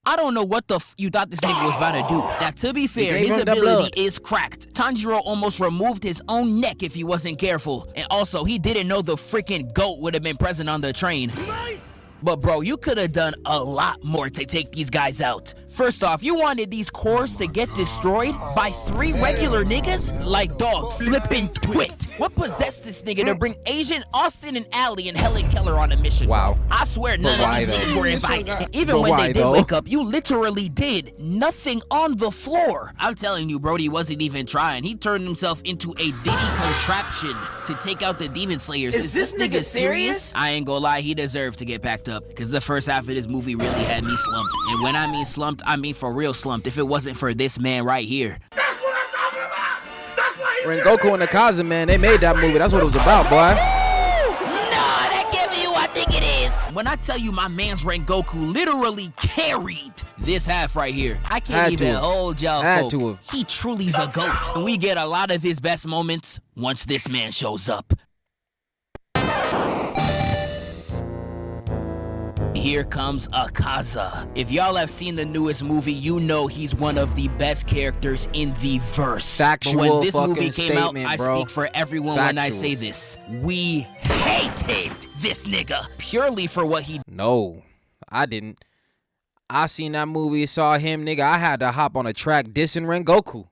I don't know what the you thought this nigga was about to do. Now, to be fair, his ability is cracked. Tanjiro almost removed his own neck if he wasn't careful. And also, he didn't know the freaking goat would have been present on the train. But bro, you could have done a lot more to take these guys out. First off, you wanted these cores to get destroyed by 3 regular niggas? Like, dog, flippin' twit. What possessed this nigga to bring Asian, Austin, and Allie and Helen Keller on a mission? Wow. I swear none of these niggas were invited. And even when they did wake up, you literally did nothing on the floor. I'm telling you, Brody wasn't even trying. He turned himself into a Diddy contraption to take out the demon slayers. Is this nigga serious? I ain't gonna lie, he deserved to get backed up, because the first half of this movie really had me slumped. And when I mean slumped, I mean for real slumped if it wasn't for this man right here. That's what I'm talking about! That's why he's Rengoku and Akaza, man, they made that movie. That's what it was about, boy. Nah, that can't be who I think it is. When I tell you my man's Rengoku literally carried this half right here, I can't even hold y'all folk. He truly the GOAT. And we get a lot of his best moments once this man shows up. Here comes Akaza. If y'all have seen the newest movie, you know he's one of the best characters in the verse. Factual but when this fucking movie came out, statement, I bro. speak for everyone when I say this. We hated this nigga purely for what he... No, I didn't. I seen that movie, saw him, nigga. I had to hop on a track dissing Rengoku.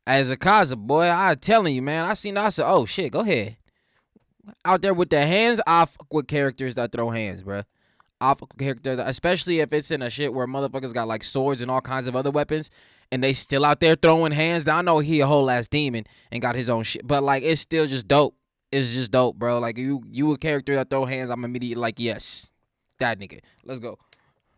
As Akaza, boy, I'm telling you, man. I said, oh, shit, go ahead. Out there with the hands, I fuck with characters that throw hands, bro. Character, especially if it's in a shit where motherfuckers got like swords and all kinds of other weapons and they still out there throwing hands. I know he a whole ass demon and got his own shit, but like it's still just dope. It's just dope, bro. Like you a character that throw hands, I'm immediately like, yes, that nigga. Let's go.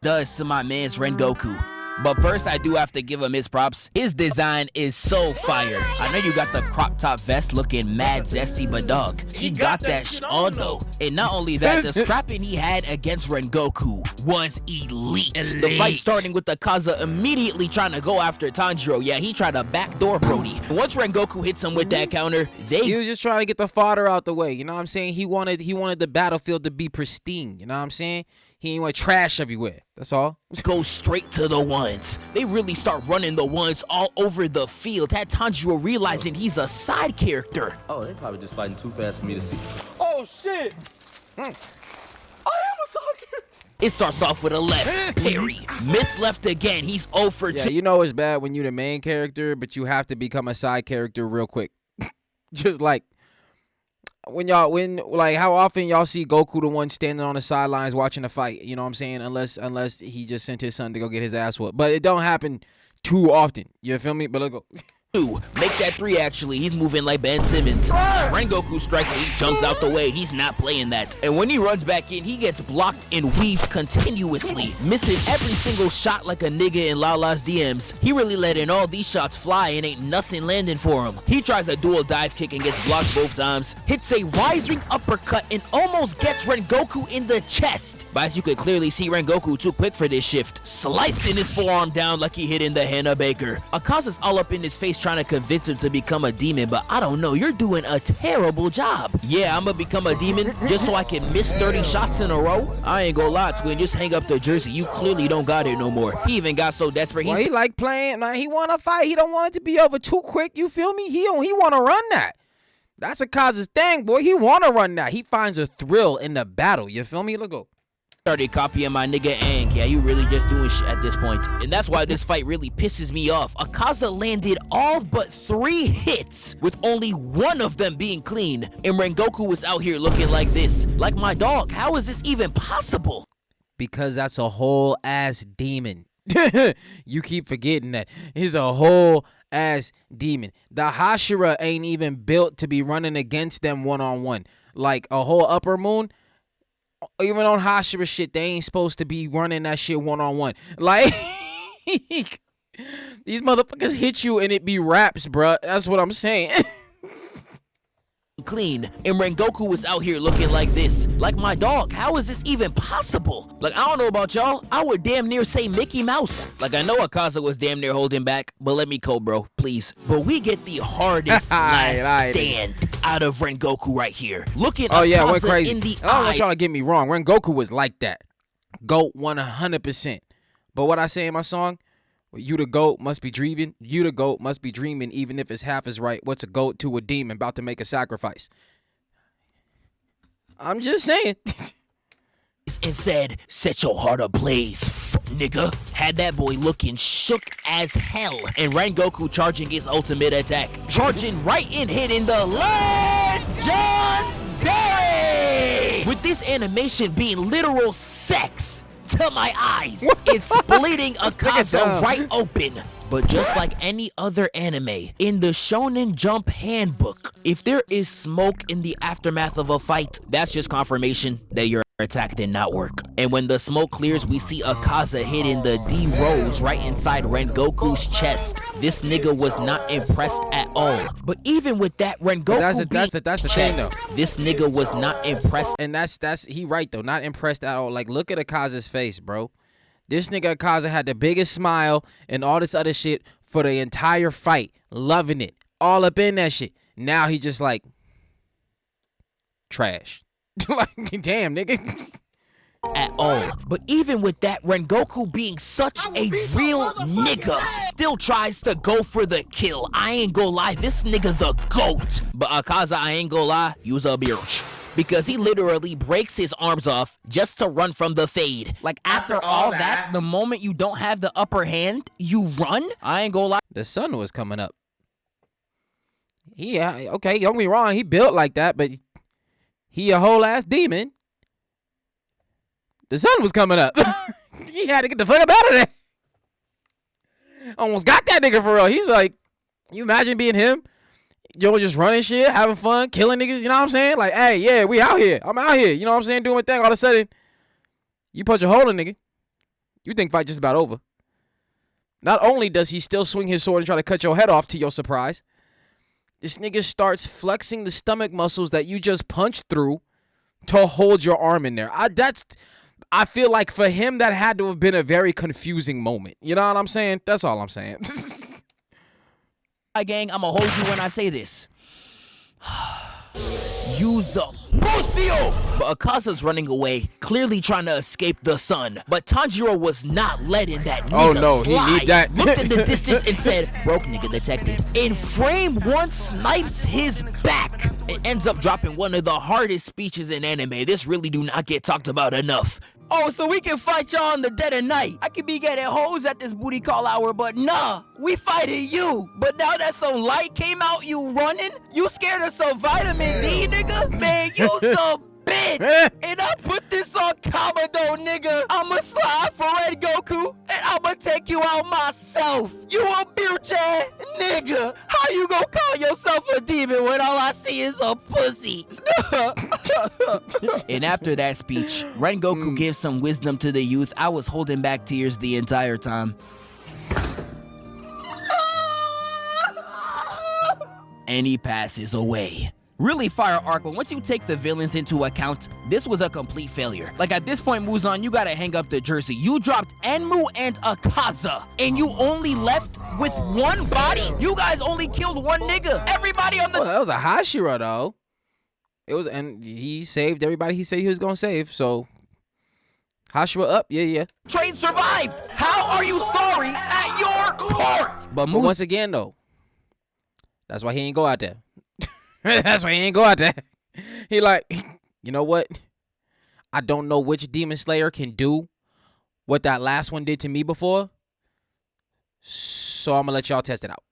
Does to my man's Rengoku. But first, I do have to give him his props. His design is so fire. I know you got the crop top vest looking mad zesty, but dog, he got that shit on though. And not only that, the scrapping he had against Rengoku was elite. The fight starting with Akaza immediately trying to go after Tanjiro. Yeah, he tried to backdoor Brody. Once Rengoku hits him with that counter, he was just trying to get the fodder out the way. You know what I'm saying? He wanted the battlefield to be pristine. You know what I'm saying? He ain't want trash everywhere. That's all. Go straight to the ones. They really start running the ones all over the field. Had Tanjiro realizing he's a side character. Oh, they probably just fighting too fast for me to see. Oh shit! I am a side character. It starts off with a left parry. Miss left again. He's 0 for 2. Yeah, you know it's bad when you're the main character, but you have to become a side character real quick. Just like like how often y'all see Goku the one standing on the sidelines watching the fight, you know what I'm saying? Unless he just sent his son to go get his ass whooped. But it don't happen too often. You feel me? But let's go. Make that 3 actually. He's moving like Ben Simmons. Rengoku strikes and he jumps out the way. He's not playing that. And when he runs back in, he gets blocked and weaved continuously, missing every single shot like a nigga in Lala's DMs. He really letting all these shots fly and ain't nothing landing for him. He tries a dual dive kick and gets blocked both times. Hits a rising uppercut and almost gets Rengoku in the chest. But as you could clearly see, Rengoku too quick for this shift, slicing his forearm down like he hit in the Hannah Baker. Akaza's all up in his face trying to convince him to become a demon, but I don't know, you're doing a terrible job. Yeah, I'm gonna become a demon just so I can miss 30 shots in a row? I ain't gonna lie, twin, just hang up the jersey. You clearly don't got it no more. He even got so desperate. Well, he like playing, like he want to fight. He don't want it to be over too quick, you feel me? He want to run that. That's Akaza's thing, boy. He want to run that. He finds a thrill in the battle, you feel me? Look go. Started copying my nigga Aang. Yeah, you really just doing shit at this point. And that's why this fight really pisses me off. Akaza landed all but 3 hits, with only 1 of them being clean. And Rengoku was out here looking like this. Like my dog, how is this even possible? Because that's a whole ass demon. You keep forgetting that. He's a whole ass demon. The Hashira ain't even built to be running against them one-on-one. Like a whole upper moon, even on Hashira shit, they ain't supposed to be running that shit one-on-one. Like, these motherfuckers hit you and it be raps, bruh. That's what I'm saying. Clean, and Rengoku was out here looking like this. Like my dog, how is this even possible? Like, I don't know about y'all, I would damn near say Mickey Mouse. Like, I know Akaza was damn near holding back, but let me go, bro, please. But we get the hardest last stand out of Rengoku right here. Looking at yeah, went crazy. In the I don't want y'all to get me wrong. Rengoku was like that. GOAT 100%. But what I say in my song, you the GOAT must be dreaming. You the GOAT must be dreaming, even if it's half as right. What's a GOAT to a demon about to make a sacrifice? I'm just saying. And said, set your heart ablaze, nigga. Had that boy looking shook as hell. And Rengoku charging his ultimate attack. Charging right in, hitting the legendary! With this animation being literal sex to my eyes. It's splitting Akaza right open. But just like any other anime, in the Shonen Jump handbook, if there is smoke in the aftermath of a fight, that's just confirmation that your attack did not work. And when the smoke clears, we see Akaza hitting the D-Rose right inside Rengoku's chest. This nigga was not impressed at all. But even with that, Rengoku that's the thing though. This nigga was not impressed. And he right though, not impressed at all. Like, look at Akaza's face, bro. This nigga Akaza had the biggest smile and all this other shit for the entire fight. Loving it. All up in that shit. Now he just like trash. Like, damn, nigga. At all. But even with that, Rengoku being such a real nigga still tries to go for the kill. I ain't gonna lie, this nigga the GOAT. But Akaza, I ain't gonna lie, use a bitch. Because he literally breaks his arms off just to run from the fade. Like, after all that, the moment you don't have the upper hand, you run? I ain't gonna lie. The sun was coming up. Yeah, okay, don't get me wrong, he built like that, but he a whole ass demon. The sun was coming up. He had to get the fuck up out of there. Almost got that nigga for real. He's like, you imagine being him? Yo, just running shit, having fun, killing niggas, you know what I'm saying? Like, hey, yeah, we out here. I'm out here, you know what I'm saying? Doing my thing. All of a sudden, you punch a hole in nigga. You think fight just about over. Not only does he still swing his sword and try to cut your head off to your surprise, this nigga starts flexing the stomach muscles that you just punched through to hold your arm in there. I feel like for him that had to have been a very confusing moment. You know what I'm saying? That's all I'm saying. Hi gang, I'ma hold you when I say this. Use the Bustio! But Akaza's running away, clearly trying to escape the sun. But Tanjiro was not letting that nigga Oh no, slide. he need that. Looked in the distance and said, broke nigga detected. In frame one snipes his back. It ends up dropping one of the hardest speeches in anime. This really do not get talked about enough. Oh, so we can fight y'all in the dead of night. I could be getting hoes at this booty call hour, but nah, we fighting you. But now that some light came out, you running? You scared of some vitamin D, nigga? Man, you some bitch. And I put this on Kamado, nigga. I'ma slide for Rengoku, and I'ma take you out myself. You a bitch ass nigga. How you gonna call yourself a demon when all I see is a pussy? And after that speech, Rengoku gives some wisdom to the youth. I was holding back tears the entire time. And he passes away. Really fire arc, but once you take the villains into account, this was a complete failure. Like at this point, Muzan, you gotta hang up the jersey. You dropped Enmu and Akaza, and you only left with one body? You guys only killed one nigga. Everybody on the— Well, that was a Hashira though. It was, and he saved everybody he said he was gonna save, so Hashira up, yeah. Train survived. How are you sorry at your court? But once again though, that's why he ain't go out there. That's why he ain't go out there. He like, you know what? I don't know which Demon Slayer can do what that last one did to me before, so I'm gonna let y'all test it out.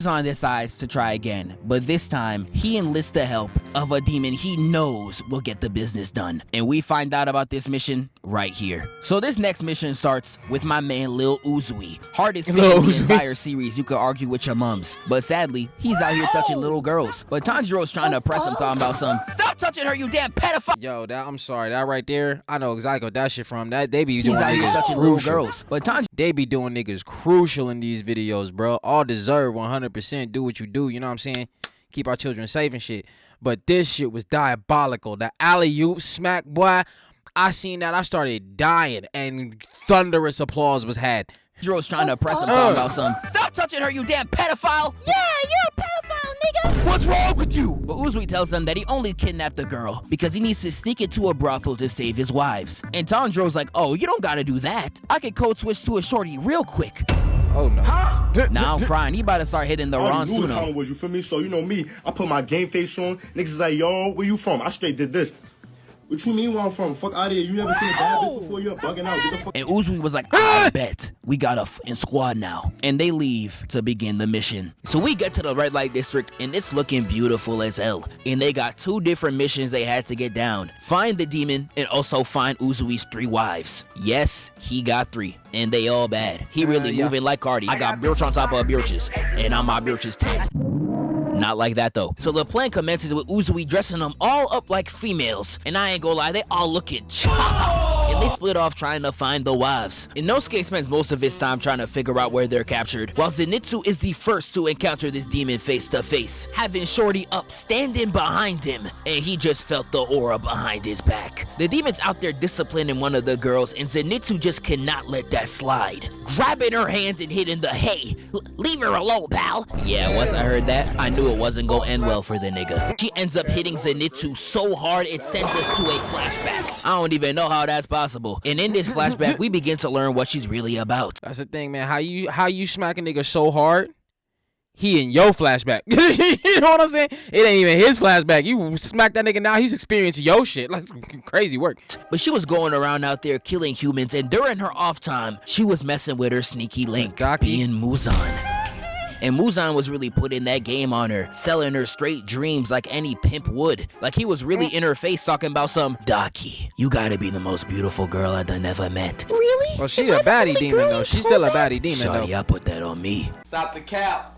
Muzan decides to try again, but this time he enlists the help of a demon he knows will get the business done. And we find out about this mission right here. So this next mission starts with my man Lil Uzui. Hardest fit in the entire series, you could argue with your mums. But sadly, he's out here touching little girls. But Tanjiro's trying to press him, talking about some, stop touching her, you damn pedophile. Yo, I'm sorry, that right there, I know exactly what that shit from. That they be doing He's out here niggas touching crucial. little girls. But They be doing niggas crucial in these videos, bro. All deserve 100%. Do what you do, you know what I'm saying? Keep our children safe and shit. But this shit was diabolical. The alley-oop smack, boy. I seen that. I started dying, and thunderous applause was had. Tanjiro's trying to press him, talking about some, stop touching her, you damn pedophile. Yeah, you're a pedophile, nigga. What's wrong with you? But Uzui tells them that he only kidnapped the girl because he needs to sneak into a brothel to save his wives. And Tanjiro's like, oh, you don't gotta do that. I can code switch to a shorty real quick. Oh no. Now I'm crying. He about to start hitting the wrong Suno. You feel me? So you know me, I put my game face on. Niggas is like, yo, where you from? I straight did this. What you mean where I'm from? Fuck out of here. You never seen a bad bitch before? You're bugging out. Get the fuck. And Uzui was like, I bet we got a in squad now. And they leave to begin the mission. So we get to the red light district and it's looking beautiful as hell. And they got 2 different missions they had to get down. Find the demon and also find Uzui's 3 wives. Yes, he got 3. And they all bad. He really moving like Cardi. I got birch on top of birches. And I'm my birches 10. Not like that though. So the plan commences with Uzui dressing them all up like females. And I ain't gonna lie, they all looking chopped. And they split off trying to find the wives. Inosuke spends most of his time trying to figure out where they're captured, while Zenitsu is the first to encounter this demon face to face, having Shorty up standing behind him, and he just felt the aura behind his back. The demon's out there disciplining one of the girls, and Zenitsu just cannot let that slide, grabbing her hands and hitting the, hey, leave her alone, pal. Yeah, once I heard that, I knew it wasn't gonna end well for the nigga. She ends up hitting Zenitsu so hard it sends us to a flashback. I don't even know how that's possible. And in this flashback, we begin to learn what she's really about. That's the thing, man. How you smack a nigga so hard, he in your flashback. You know what I'm saying? It ain't even his flashback. You smack that nigga now, he's experiencing your shit. Like crazy work. But she was going around out there killing humans, and during her off time, she was messing with her sneaky link, Daki. being Muzan. And Muzan was really putting that game on her, selling her straight dreams like any pimp would. Like he was really in her face talking about some, Daki, you gotta be the most beautiful girl I done ever met. Really? Well, she a baddie demon though. She's still a baddie demon though. Shawty, I put that on me. Stop the cap.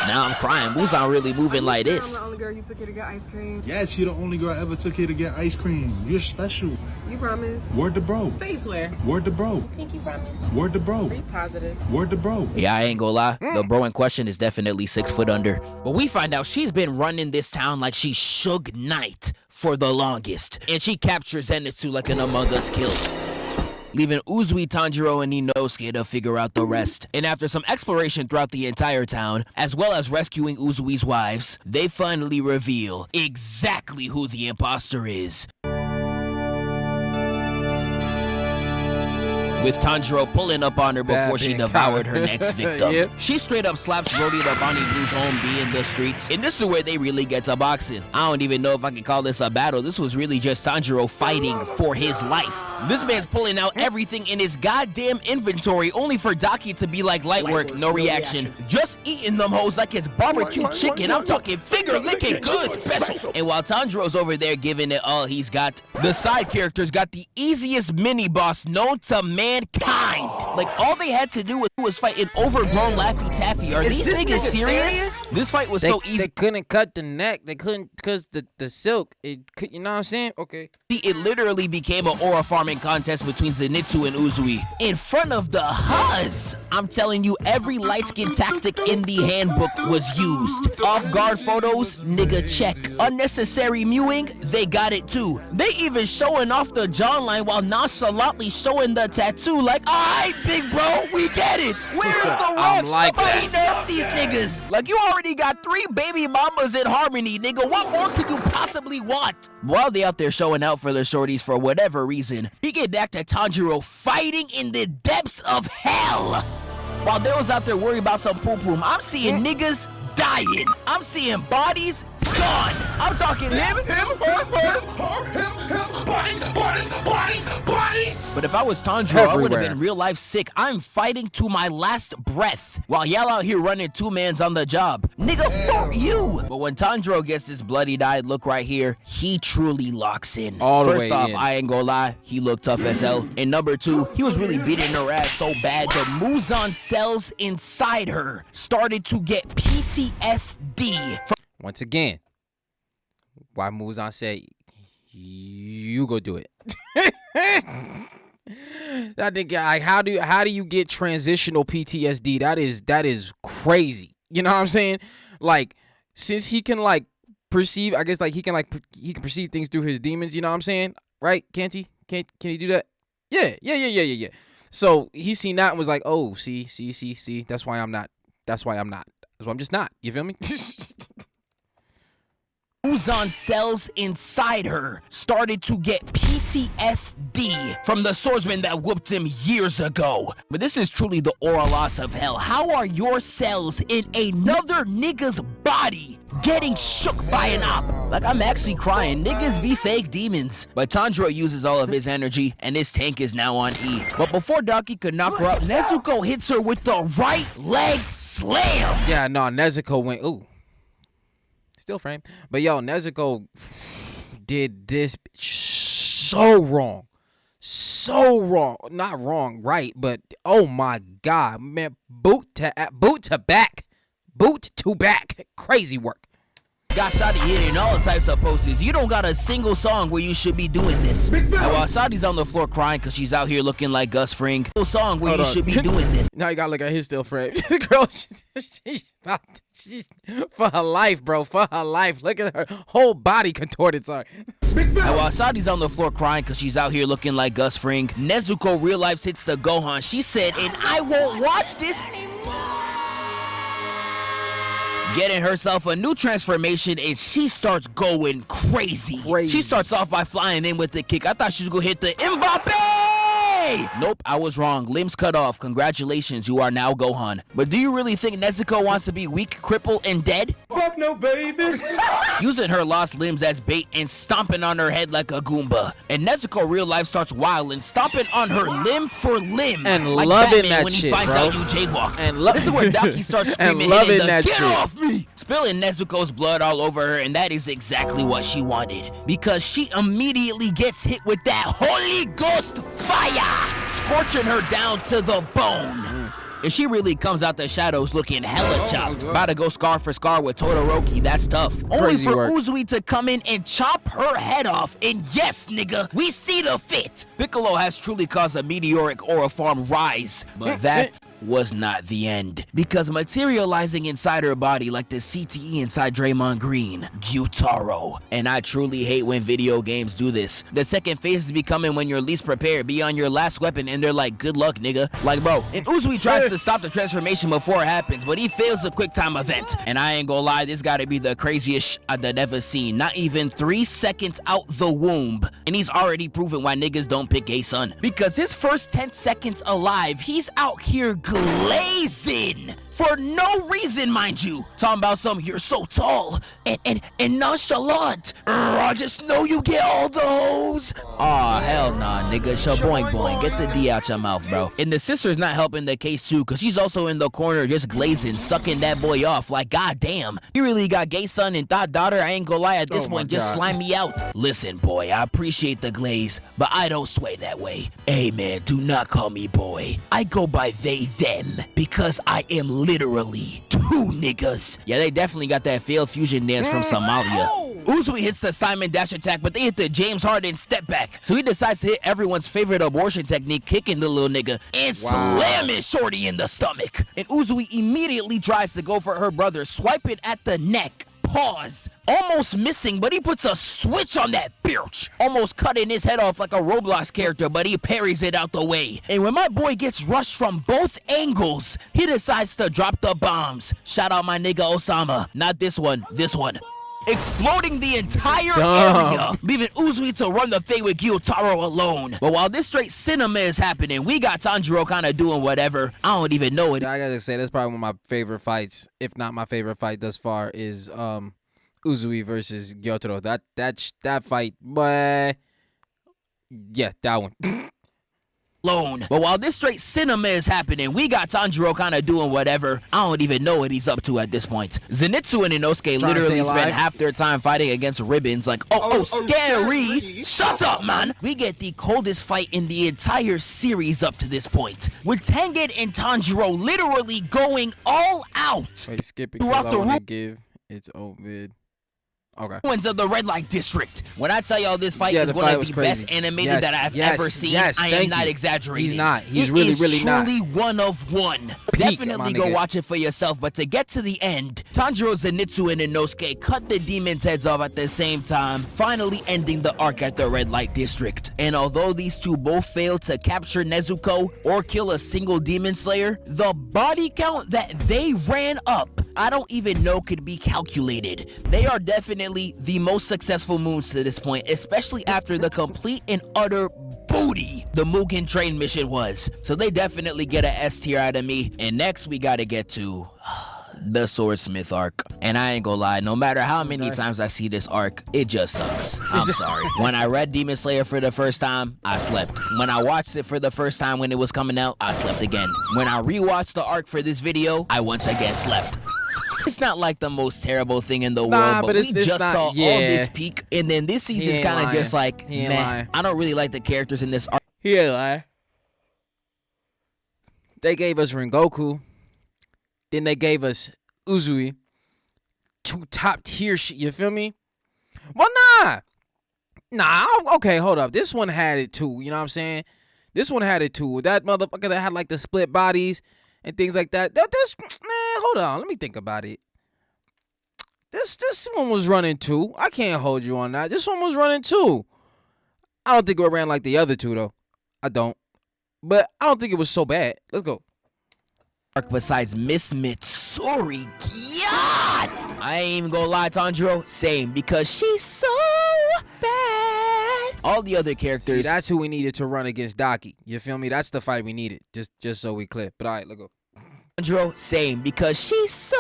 Now I'm crying. Muzan really moving like this. I'm the only girl you took here to get ice cream. Yes, you're the only girl I ever took here to get ice cream. You're special. You promise? Word to bro. Say you swear. Word to bro. Pinky promise. Word to bro. Are you positive? Word to bro. Yeah, I ain't gonna lie. The bro in question is definitely 6 foot under. But we find out she's been running this town like she's Suge Knight for the longest. And she captures Zenitsu like an Among Us kill, leaving Uzui, Tanjiro, and Inosuke to figure out the rest. And after some exploration throughout the entire town, as well as rescuing Uzui's wives, they finally reveal exactly who the imposter is. With Tanjiro pulling up on her before she devoured her next victim. Yep. She straight up slaps Brody the Bonnie Blue's home B in the streets. And this is where they really get to boxing. I don't even know if I can call this a battle. This was really just Tanjiro fighting for his life. This man's pulling out everything in his goddamn inventory only for Daki to be like, light work, no reaction. Just eating them hoes like it's barbecue chicken. I'm talking finger licking good special. And while Tanjiro's over there giving it all he's got, the side characters got the easiest mini boss known to mankind. Like, all they had to do was fight an overgrown Laffy Taffy. Are these niggas serious? This fight was so easy. They couldn't cut the neck. They couldn't, because the silk, you know what I'm saying? Okay. It literally became an aura farming contest between Zenitsu and Uzui in front of the Huz. I'm telling you, every light skin tactic in the handbook was used. Off guard photos, nigga check. Unnecessary mewing, they got it too. They even showing off the jawline while nonchalantly showing the tattoo like, alright, big bro, we get it. Where's the ref? Like Somebody nerf these niggas. Like, you already got 3 baby mamas in harmony, nigga. What more could you possibly want? While they out there showing out for the shorties for whatever reason, we get back to Tanjiro fighting in the depths of hell. While they was out there worried about some poom-poom, I'm seeing niggas dying. I'm seeing bodies gone. I'm talking him, bodies. But if I was Tanjiro, I would have been real life sick. I'm fighting to my last breath while y'all out here running 2-mans on the job. Nigga, fuck you. But when Tanjiro gets this bloody-eyed look right here, he truly locks in. First off, I ain't gonna lie, he looked tough as hell. And number 2, he was really beating her ass so bad the Muzan cells inside her started to get PTSD. Once again, why Muzan said, you go do it. That nigga, like, how do you get transitional PTSD? That is crazy. You know what I'm saying? Like, since he can like perceive, I guess like he can perceive things through his demons. You know what I'm saying? Right? Can't he? Can he do that? Yeah. So he seen that and was like, oh, see. That's why I'm not. That's why I'm just not. You feel me? Muzan cells inside her started to get PTSD from the swordsman that whooped him years ago. But this is truly the aura loss of hell. How are your cells in another nigga's body getting shook by an op? Like, I'm actually crying. Niggas be fake demons. But Tanjiro uses all of his energy, and his tank is now on E. But before Daki could knock her out, Nezuko hits her with the right leg slam. Yeah, no, Nezuko went, ooh. Still frame. But yo, Nezuko did this so wrong. Not wrong, right, but oh my god, man, boot to back. Crazy work. Got Shadi hitting all types of poses. You don't got a single song where you should be doing this. And while Shadi's on the floor crying because she's out here looking like Gus Fring, no song where you should be doing this. Now you gotta look at his still frame. Girl, she for her life, bro, for her life. Look at her whole body contorted, sorry. And while Shadi's on the floor crying because she's out here looking like Gus Fring, Nezuko real life hits the Gohan. She said, and I won't watch this anymore. Getting herself a new transformation, and she starts going crazy. She starts off by flying in with the kick. I thought she was gonna hit the Mbappe! Nope, I was wrong. Limbs cut off. Congratulations, you are now Gohan. But do you really think Nezuko wants to be weak, crippled, and dead? Fuck no, baby! Using her lost limbs as bait and stomping on her head like a Goomba. And Nezuko real life starts wilding, stomping on her limb for limb. And like loving Batman that when shit, he finds bro. out you jaywalked. And this is where Daki starts screaming and loving hitting the, that "Get shit. off me!" Spilling Nezuko's blood all over her, and that is exactly what she wanted. Because she immediately gets hit with that Holy Ghost fire, scorching her down to the bone. and she really comes out the shadows looking hella chopped. About to go scar for scar with Todoroki, that's tough. Only Crazy for work. Uzui to come in and chop her head off, and yes, nigga, we see the fit. Piccolo has truly caused a meteoric aura farm rise, but that was not the end, because materializing inside her body like the CTE inside Draymond Green, Gyutaro. And I truly hate when video games do this. The second phase is becoming when you're least prepared, be on your last weapon, and they're like, good luck, nigga. Like, bro, and Uzui tries to stop the transformation before it happens, but he fails the quick time event. And I ain't gonna lie, this gotta be the craziest shit I've ever seen. Not even 3 seconds out the womb, and he's already proven why niggas don't pick a son. Because his first 10 seconds alive, he's out here glazing for no reason, mind you. Talking about some, you're so tall and nonchalant. I just know you get all the hoes. Aw, hell nah, nigga. Shaboing boing. Get the D out your mouth, bro. And the sister's not helping the case too, cause she's also in the corner just glazing, sucking that boy off. Like, goddamn, you really got gay son and thought daughter. I ain't gonna lie, at this point, just slime me out. Listen, boy, I appreciate the glaze, but I don't sway that way. Hey man, do not call me boy. I go by they, them, because I am literally 2 niggas. Yeah, they definitely got that failed fusion dance from Somalia. Uzui hits the Simon dash attack, but they hit the James Harden step back. So he decides to hit everyone's favorite abortion technique, kicking the little nigga and slamming Shorty in the stomach. And Uzui immediately tries to go for her brother, swiping at the neck. Pause. Almost missing, but he puts a switch on that bitch. Almost cutting his head off like a Roblox character, but he parries it out the way. And when my boy gets rushed from both angles, he decides to drop the bombs. Shout out my nigga Osama. Not this one, this one. Exploding the entire area, leaving Uzui to run the fate with Gyutaro alone. But while this straight cinema is happening, we got Tanjiro kind of doing whatever. I don't even know it. I gotta say, that's probably one of my favorite fights, if not my favorite fight thus far, is Uzui versus Gyutaro. That fight, but yeah, that one. Alone. But while this straight cinema is happening, we got Tanjiro kind of doing whatever. I don't even know what he's up to at this point. Zenitsu and Inosuke literally spend half their time fighting against ribbons like, scary. Shut up, man. We get the coldest fight in the entire series up to this point, with Tengen and Tanjiro literally going all out. Wait, skip it, because I want to give its Ovid. Okay. Ruins of the Red Light District. When I tell y'all this fight is one of the best animated that I've ever seen, I am not exaggerating. He's not. He's really not. Truly one of one. Definitely go watch it for yourself. But to get to the end, Tanjiro, Zenitsu, and Inosuke cut the demons' heads off at the same time, finally ending the arc at the Red Light District. And although these two both failed to capture Nezuko or kill a single demon slayer, the body count that they ran up, I don't even know could be calculated. They are definitely the most successful moons to this point, especially after the complete and utter booty the Mugen Train mission was. So they definitely get an S tier out of me. And next we gotta get to the Swordsmith arc. And I ain't gonna lie, no matter how many times I see this arc, it just sucks. I'm sorry. When I read Demon Slayer for the first time, I slept. When I watched it for the first time when it was coming out, I slept again. When I rewatched the arc for this video, I once again slept. It's not like the most terrible thing in the world, but we just saw all this peak, and then this season's kind of just like, meh. I don't really like the characters in this arc. He ain't lying. They gave us Rengoku, then they gave us Uzui, 2 top tier shit, you feel me? Well, nah, okay, hold up. This one had it too, you know what I'm saying? This one had it too. That motherfucker that had like the split bodies and things like that. This, man, hold on, let me think about it. This one was running too. I can't hold you on that. This one was running too. I don't think it ran like the other two though. I don't. But I don't think it was so bad. Let's go. Besides Miss Mitsuri, God! I ain't even gonna lie, Tanjiro, same, because she's so bad. All the other characters. See, that's who we needed to run against Daki. You feel me? That's the fight we needed. Just so we clear. But all right, let's go. Tanjiro, same, because she's so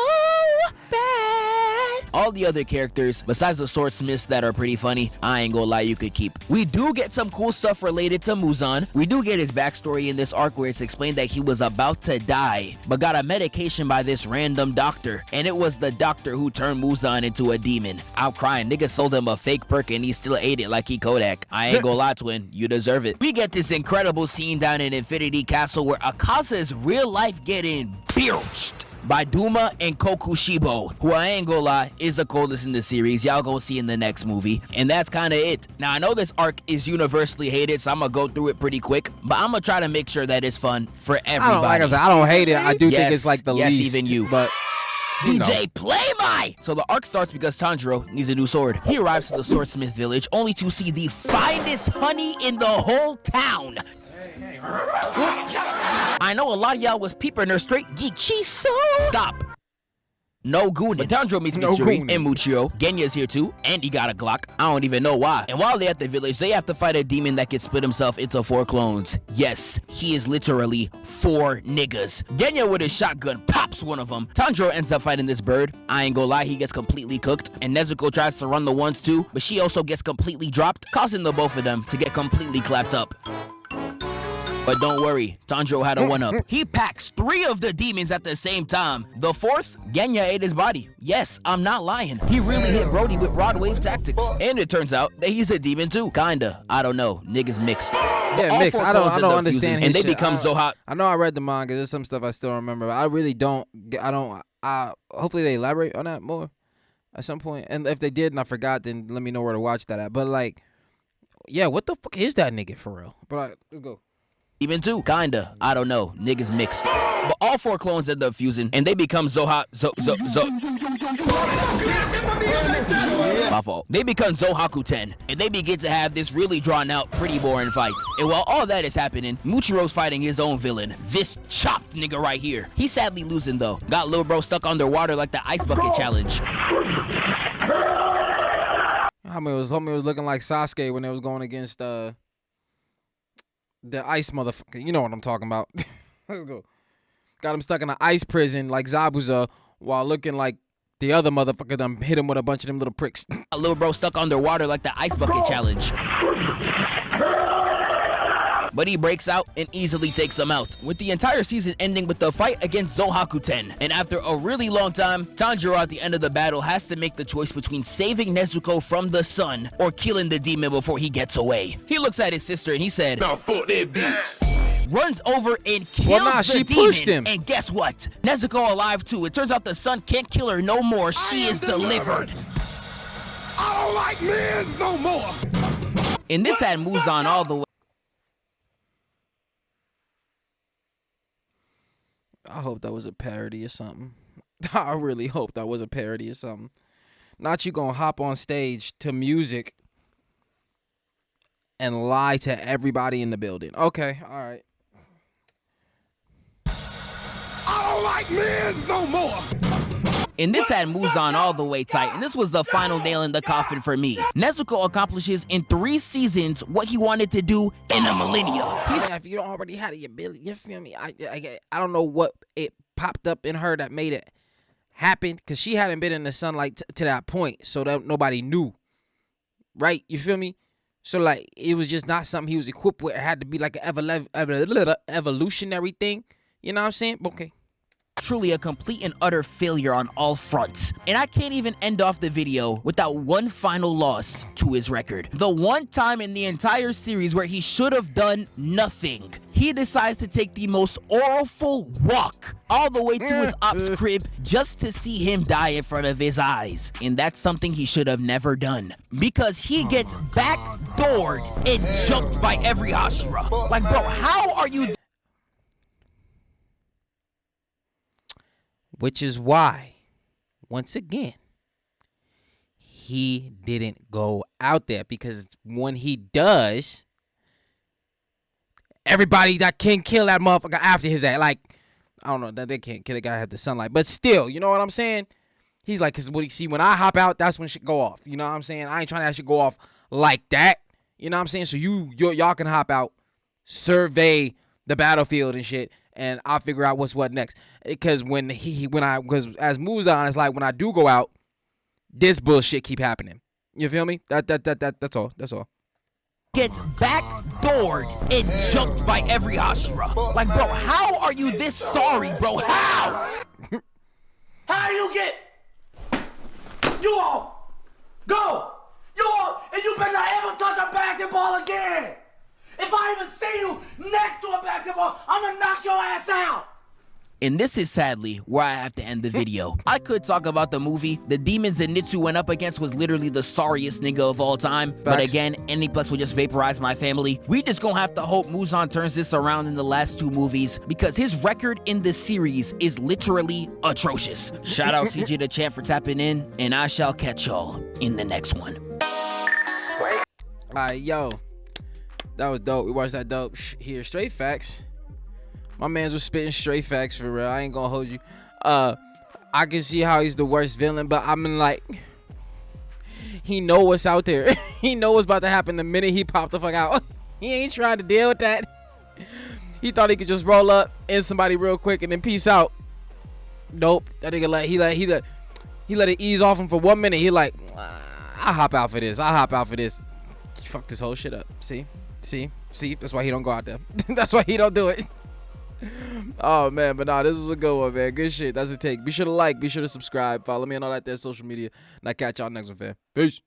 bad. All the other characters, besides the swordsmiths that are pretty funny, I ain't gonna lie, you could keep. We do get some cool stuff related to Muzan. We do get his backstory in this arc where it's explained that he was about to die, but got a medication by this random doctor, and it was the doctor who turned Muzan into a demon. I'm crying, niggas sold him a fake perk and he still ate it like he Kodak. I ain't gonna lie, twin, you deserve it. We get this incredible scene down in Infinity Castle where Akaza is real life getting birched by Duma and Kokushibo, who I ain't gonna lie is the coldest in the series. Y'all gonna see in the next movie, and that's kind of it. Now I know this arc is universally hated, so I'm gonna go through it pretty quick, but I'm gonna try to make sure that it's fun for everybody. Like I said, I don't hate it. I do think it's like the least. Yes, even you. But DJ, play my! So the arc starts because Tanjiro needs a new sword. He arrives to the Swordsmith Village only to see the finest honey in the whole town. I know a lot of y'all was peeping her straight geek. She's so... Stop. No gooning. But Tanjiro meets Mitsuri and Muchio. Genya's here too, and he got a Glock. I don't even know why. And while they're at the village, they have to fight a demon that can split himself into 4 clones. Yes, he is literally 4 niggas. Genya with his shotgun pops one of them. Tanjiro ends up fighting this bird. I ain't gonna lie, he gets completely cooked. And Nezuko tries to run the ones too, but she also gets completely dropped, causing the both of them to get completely clapped up. But don't worry, Tanjiro had a 1-up. He packs 3 of the demons at the same time. The 4th, Genya ate his body. Yes, I'm not lying. He really hit Brody with rod wave tactics. And it turns out that he's a demon too. Kinda. I don't know. Niggas mixed. Yeah, mixed. I don't understand his and they shit. become Zoha. I know I read the manga. There's some stuff I still remember. But I really don't. Hopefully they elaborate on that more at some point. And if they did and I forgot, then let me know where to watch that at. But like, yeah, what the fuck is that nigga for real? But let's go. Even two, kinda. I don't know. Niggas mixed. But all 4 clones end up fusing, and they become My fault. They become Zohaku 10, and they begin to have this really drawn out, pretty boring fight. And while all that is happening, Muchiro's fighting his own villain, this chopped nigga right here. He's sadly losing though. Got little bro stuck underwater like the ice bucket challenge. Homie was looking like Sasuke when they was going against the ice motherfucker. You know what I'm talking about. Let's go. Got him stuck in an ice prison like Zabuza while looking like the other motherfucker done hit him with a bunch of them little pricks. A little bro stuck underwater like the ice bucket challenge. But he breaks out and easily takes him out, with the entire season ending with the fight against Zohaku 10. And after a really long time, Tanjiro at the end of the battle has to make the choice between saving Nezuko from the sun or killing the demon before he gets away. He looks at his sister and he said, "Now fuck that bitch." Runs over and kills the demon. Pushed him. And guess what? Nezuko alive too. It turns out the sun can't kill her no more. She is delivered. I don't like men no more. And this had Muzan all the way. I hope that was a parody or something. I really hope that was a parody or something. Not you gonna hop on stage to music and lie to everybody in the building. Okay, all right. I don't like men no more. And this had Muzan all the way tight, and this was the final nail in the coffin for me. Nezuko accomplishes in 3 seasons what he wanted to do in a millennia. If you don't already have the ability, you feel me? I don't know what it popped up in her that made it happen, because she hadn't been in the sunlight to that point, so that nobody knew, right? You feel me? So like it was just not something he was equipped with. It had to be like an evolutionary thing. You know what I'm saying? Okay. Truly a complete and utter failure on all fronts. And I can't even end off the video without one final loss to his record. The one time in the entire series where he should have done nothing. He decides to take the most awful walk all the way to his op's crib just to see him die in front of his eyes. And that's something he should have never done. Because he gets backdoored and jumped by every Hashira. Like, bro, how are you... Which is why, once again, he didn't go out there, because when he does, everybody that can kill that motherfucker after his ass, like, I don't know, that they can't kill the guy at the sunlight, but still, you know what I'm saying? He's like, because what you see, when I hop out, that's when shit go off. You know what I'm saying? I ain't trying to actually go off like that. You know what I'm saying? So y'all can hop out, survey the battlefield and shit, and I'll figure out what's what next. Because as Muzan, it's like when I do go out, this bullshit keep happening. You feel me? That's all. That's all. Gets backdoored and jumped by every Hashira. Like, bro, how are you this sorry, bro? How? How do you get? You all go. You all, and you better not ever touch a basketball again. If I even see you next to a basketball, I'm gonna knock your ass out. And this is sadly where I have to end the video. I could talk about the movie. The demons Zenitsu went up against was literally the sorriest nigga of all time. But again, Aniplex will just vaporize my family. We just gonna have to hope Muzan turns this around in the last 2 movies because his record in this series is literally atrocious. Shout out CJDACHAMP for tapping in, and I shall catch y'all in the next one. Alright, yo. That was dope. We watched that dope here. Straight facts. My mans was spitting straight facts for real. I ain't gonna hold you. I can see how he's the worst villain, but I mean, like, he know what's out there. He know what's about to happen the minute he popped the fuck out. He ain't trying to deal with that. He thought he could just roll up, end somebody real quick, and then peace out. Nope. That nigga he let it ease off him for 1 minute. He like, I'll hop out for this. Fuck this whole shit up. See? That's why he don't go out there. That's why he don't do it. Oh man, but nah, this was a good one, man. Good shit. That's a take. Be sure to like, be sure to subscribe, follow me on all that there social media, and I catch y'all next one, fam. Peace.